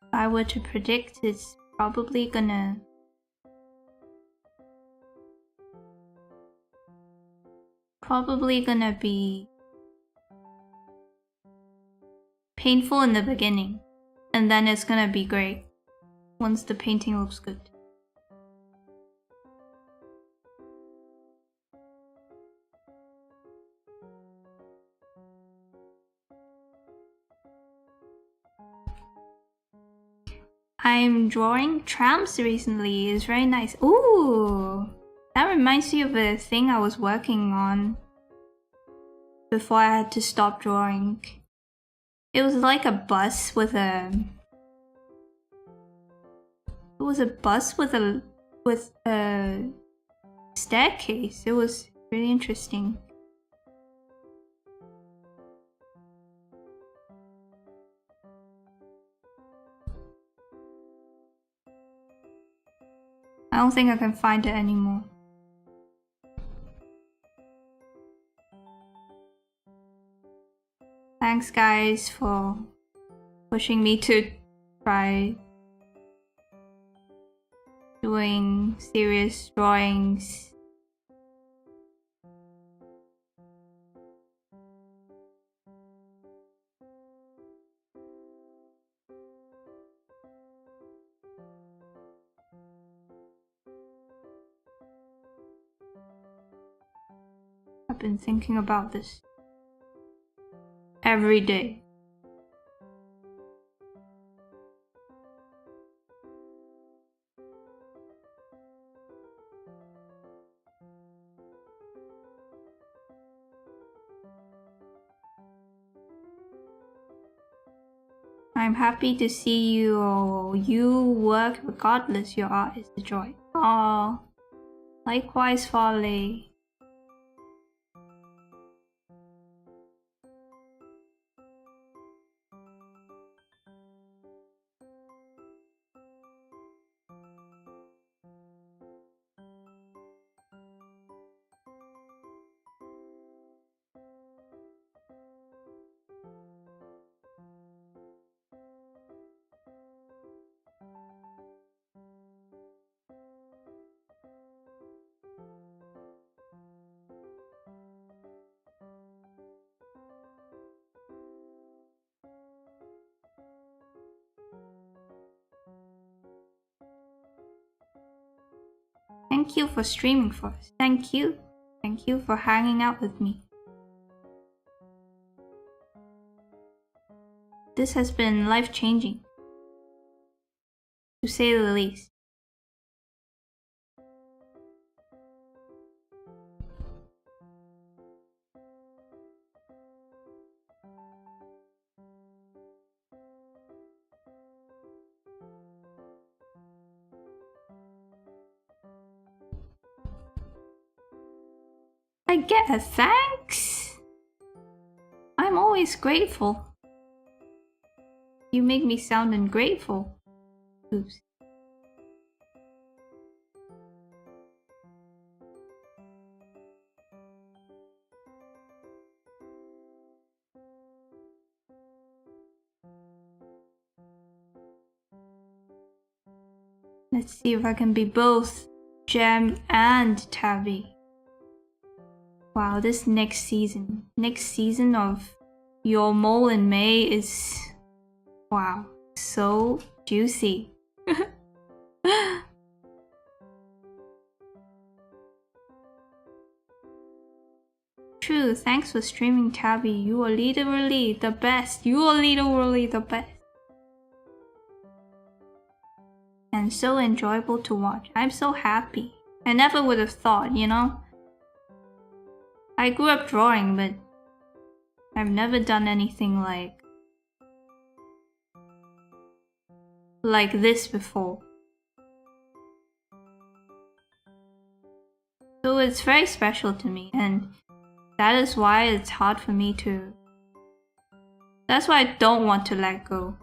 If I were to predict, it's probably gonna be painful in the beginning, and then it's gonna be great once the painting looks good. I'm drawing trams recently. It's very nice. Ooh, that reminds me of a thing I was working on before I had to stop drawing. It was like a bus with a... It was a bus with a staircase. It was really interesting. I don't think I can find it anymore. Thanks guys for pushing me to try doing serious drawings. I've been thinking about this every day. I'm happy to see you work regardless. Your art is a joy. Aww. Likewise, Farley. Thank you for streaming for us. Thank you. Thank you for hanging out with me. This has been life-changing, to say the least. I get a thanks? I'm always grateful. You make me sound ungrateful. Oops. Let's see if I can be both Gem and Tabby. Wow, this next season of Your Mole in May is, wow, so juicy. True, thanks for streaming, Tabby. You are literally the best. You are literally the best. And so enjoyable to watch. I'm so happy. I never would have thought, you know? I grew up drawing, but I've never done anything like this before. So it's very special to me, and that is why it's hard for me to... That's why I don't want to let go,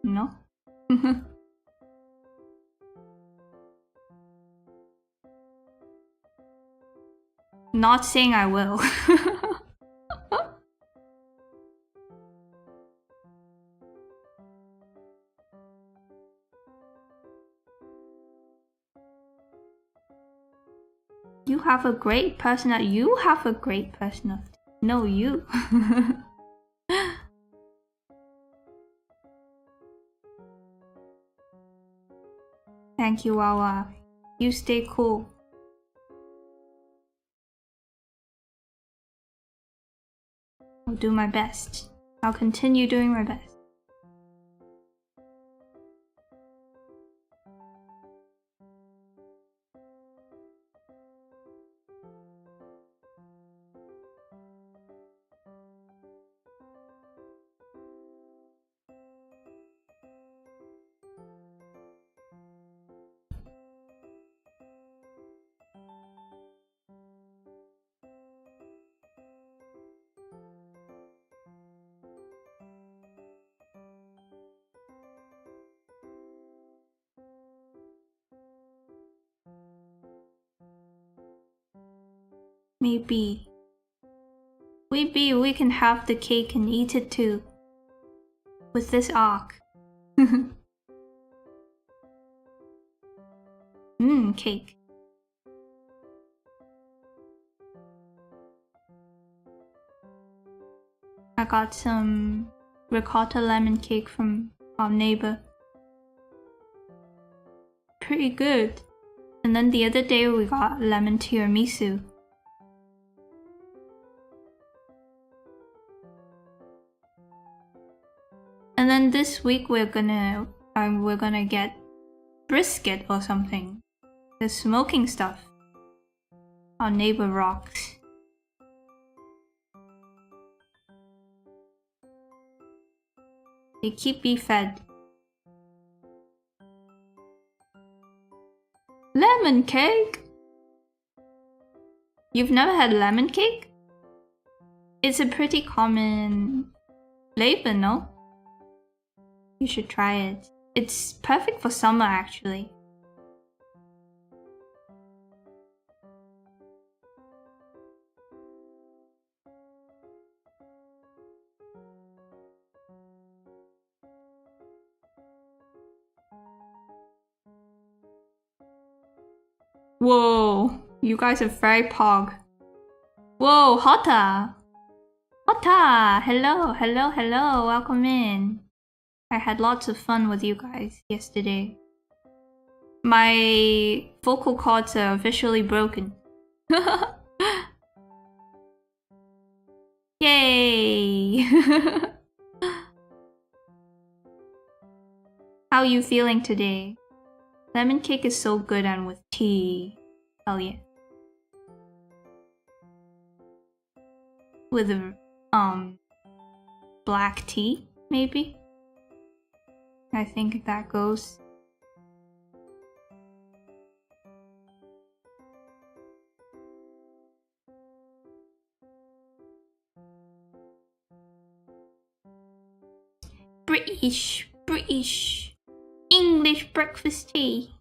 you know? Not saying I will. You have a great personality. You have a great personality. No, you. Thank you, Wawa. You stay cool. I'll do my best. I'll continue doing my best. Maybe we can have the cake and eat it too. With this arc. Cake. I got some ricotta lemon cake from our neighbor. Pretty good. And then the other day we got lemon tiramisu. And then this week we're gonna get brisket or something. The smoking stuff. Our neighbor rocks. They keep me fed. Lemon cake? You've never had lemon cake? It's a pretty common flavor, no? You should try it. It's perfect for summer, actually. Whoa, you guys are very pog. Whoa, Hotta! Hotta! Hello, hello, hello, welcome in. I had lots of fun with you guys yesterday. My vocal cords are officially broken. Yay! How are you feeling today? Lemon cake is so good and with tea. Hell yeah. With black tea, maybe? I think that goes. British English breakfast tea.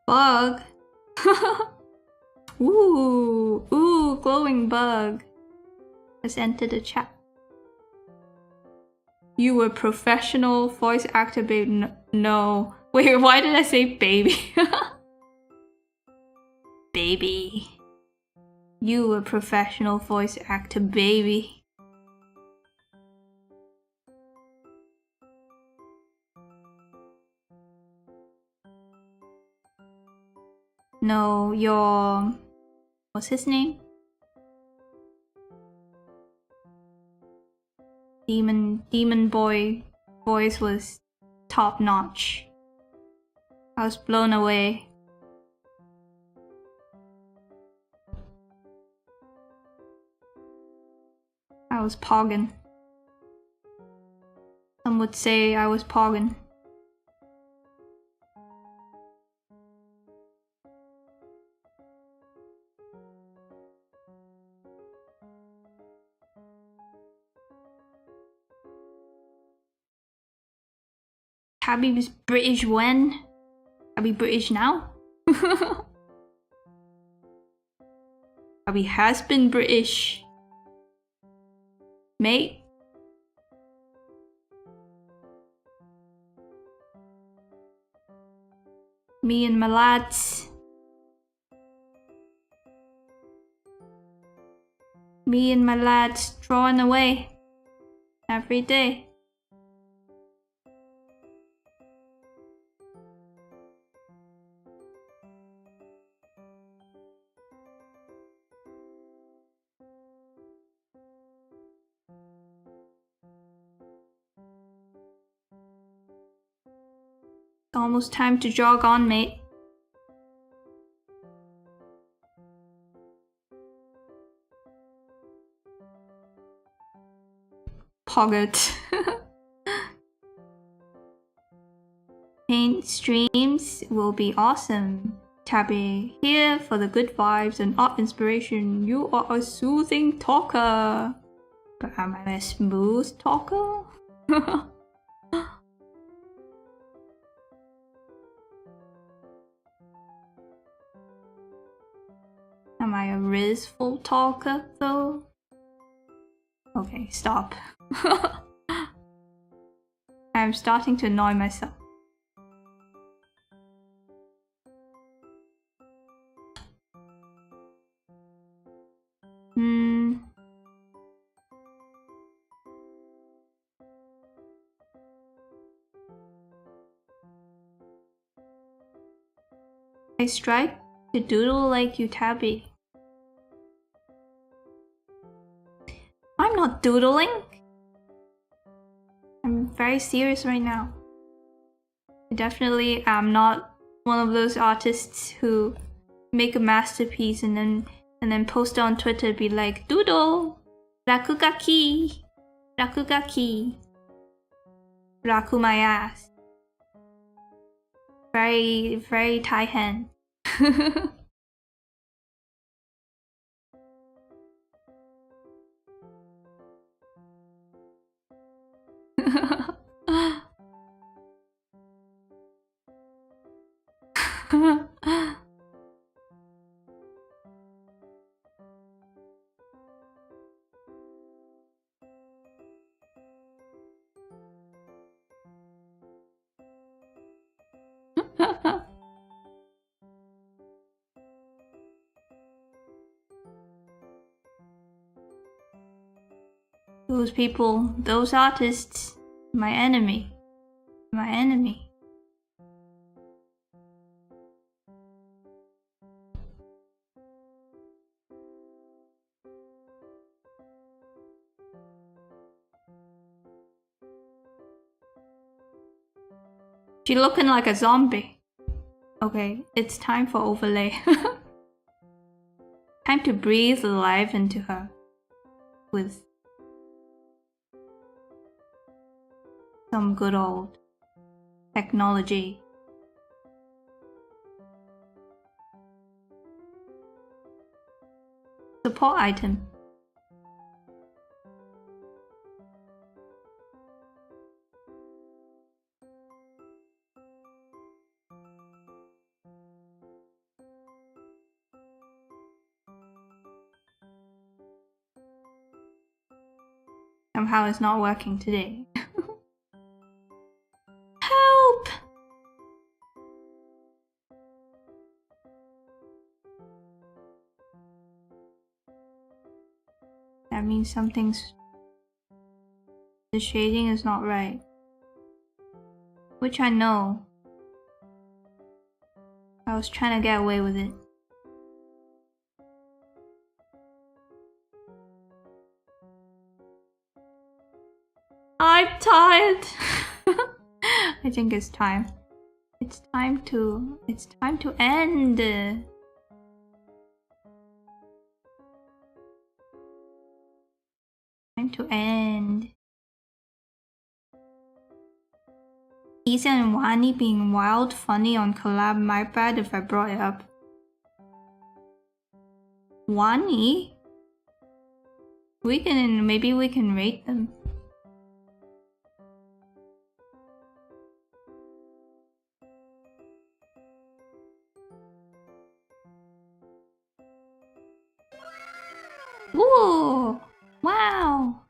Bug. Ooh, glowing bug has entered the chat. You were professional voice actor, babe. No. Wait, why did I say baby? baby. You a professional voice actor, baby. No, your... what's his name? Demon boy voice was top notch. I was blown away. I was poggin. Some would say I was poggin. Tabby was British when? Tabby British now? Tabby has been British. Mate. Me and my lads. Me and my lads drawing away. Every day. Almost time to jog on, mate. Pogged. Paint streams will be awesome. Tabby here for the good vibes and art inspiration. You are a soothing talker. But am I a smooth talker? Am I a rizful talker though? Okay, stop. I'm starting to annoy myself. I strive to doodle like you, Tabby. I'm not doodling. I'm very serious right now. I definitely am not one of those artists who make a masterpiece and then post it on Twitter, be like, doodle, rakugaki, rakugaki, raku my ass. Very, very Taihen. Those people, those artists, my enemy. My enemy. She looking like a zombie. Okay, it's time for overlay. Time to breathe life into her with some good old technology. Support item. Somehow it's not working today. Help! that means the shading is not right. Which I know. I was trying to get away with it. I'm tired. I think it's time. It's time to end. Time to end. Ethan and Wani being wild funny on collab. My bad if I brought it up. Wani? Maybe we can rate them. Ooh! Wow!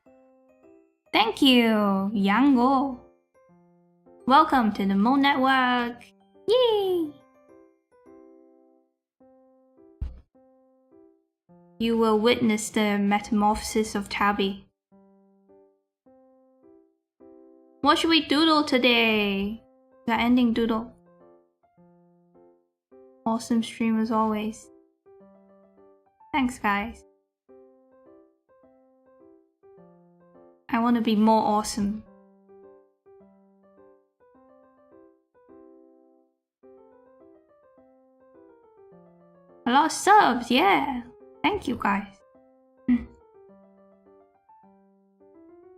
Thank you, Yango! Welcome to the Mo Network! Yay! You will witness the metamorphosis of Tabby. What should we doodle today? The ending doodle. Awesome stream as always. Thanks, guys. I want to be more awesome. A lot of subs, yeah. Thank you, guys.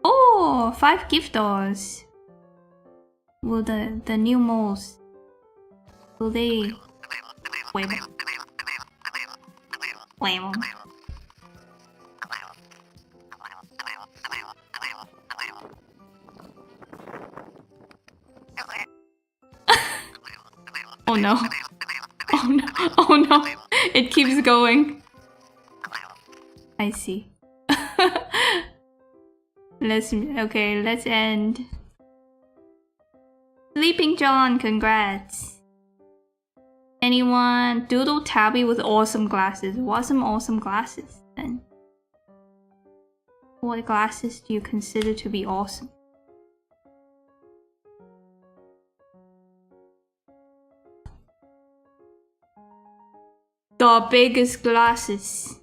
Oh, 5 gift doors. Will the new moles, will they wait? Oh no. Oh no. Oh no. It keeps going. I see. Let's end. Sleeping John, congrats. Anyone doodle Tabby with awesome glasses? What some awesome glasses then? What glasses do you consider to be awesome? The biggest glasses.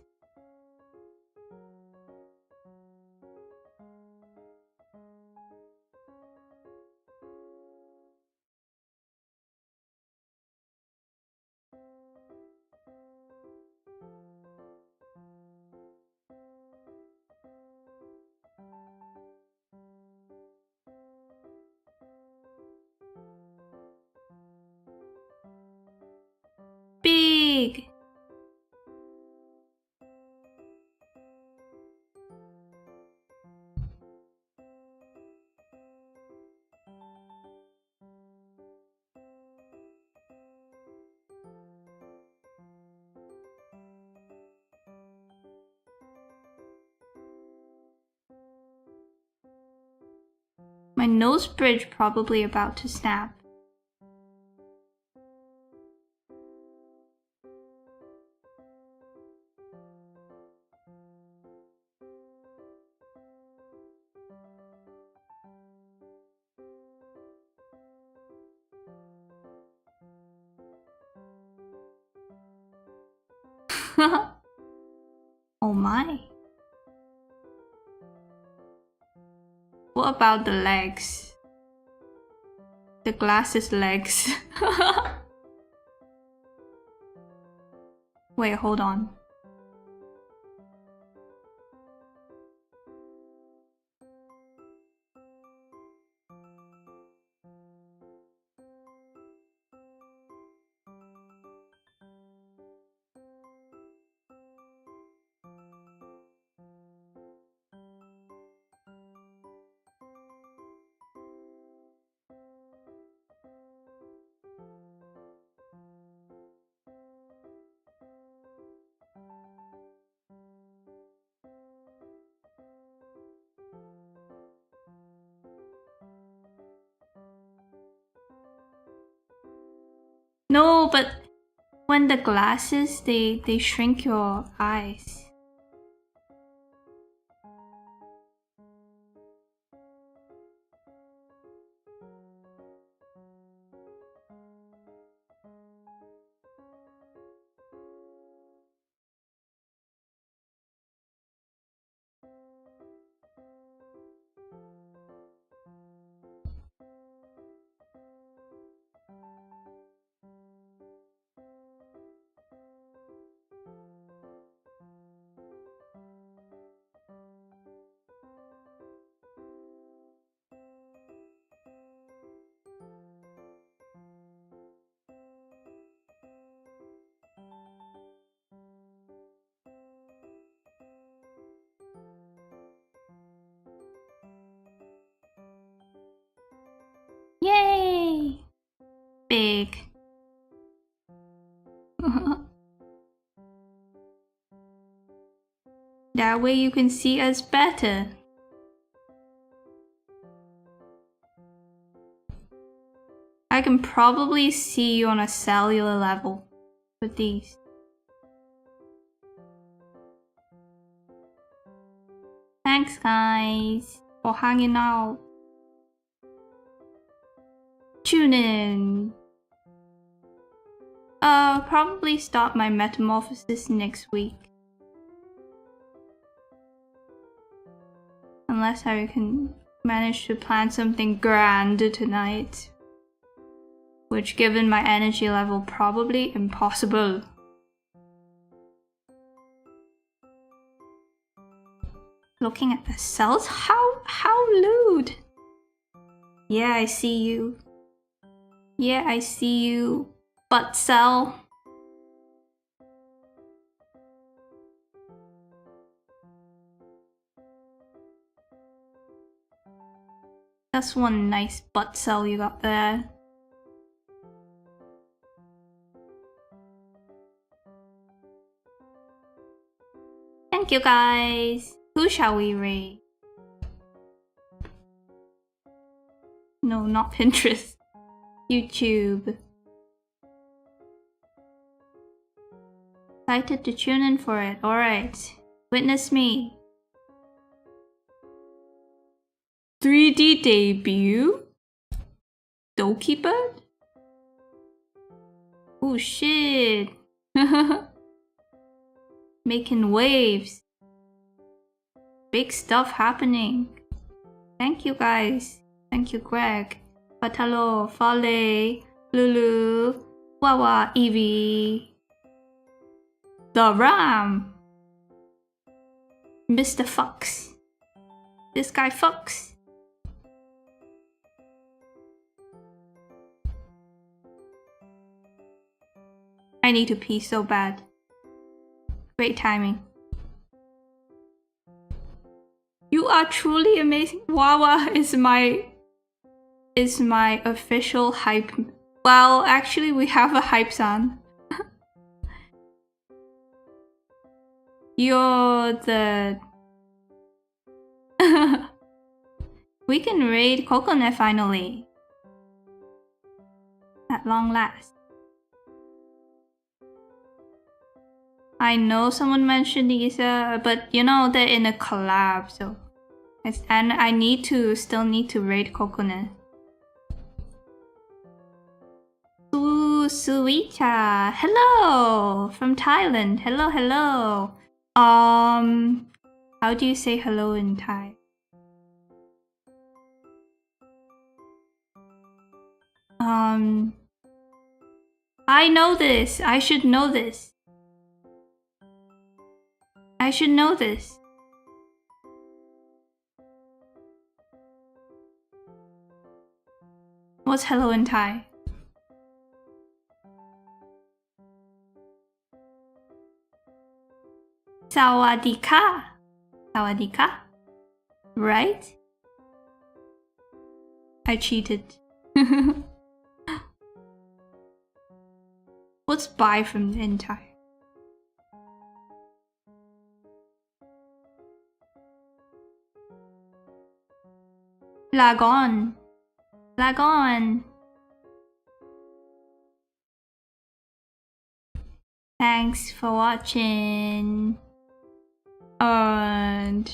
Big. My nose bridge probably about to snap. Oh my. What about the legs? The glasses legs. Wait, hold on. No, but when the glasses, they shrink your eyes. traffic. That way you can see us better. I can probably see you on a cellular level with these. Thanks guys for hanging out. Tune in. Probably start my metamorphosis next week. Unless I can manage to plan something grand tonight. Which, given my energy level, probably impossible. Looking at the cells? How lewd! Yeah, I see you. Yeah, I see you. Butt cell. That's one nice butt cell you got there. Thank you guys. Who shall we raid? No, not Pinterest. YouTube. Excited to tune in for it. Alright. Witness me. 3D debut? Dokeeper? Oh shit. Making waves. Big stuff happening. Thank you guys. Thank you Greg. Patalo, Fale, Lulu, Wawa, Evie. The Ram. Mr. Fox. This guy fucks. I need to pee so bad. Great timing. You are truly amazing. Wawa is my official hype. Well, actually we have a hype son. You're the... We can raid Coconut finally. At long last. I know someone mentioned these, but you know they're in a collab, so and I still need to raid Coconut. Suicha, hello from Thailand. Hello, hello. How do you say hello in Thai? I know this. I should know this. I should know this. What's hello in Thai? Sawadika. Sawadika. Right? I cheated. What's bye from in Thai? Lagon. Lagon. Thanks for watching. And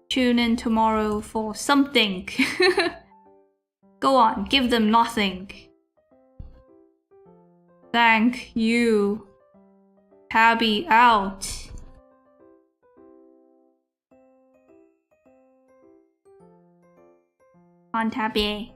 tune in tomorrow for something. Go on, give them nothing. Thank you. Tabby out. On Tabby.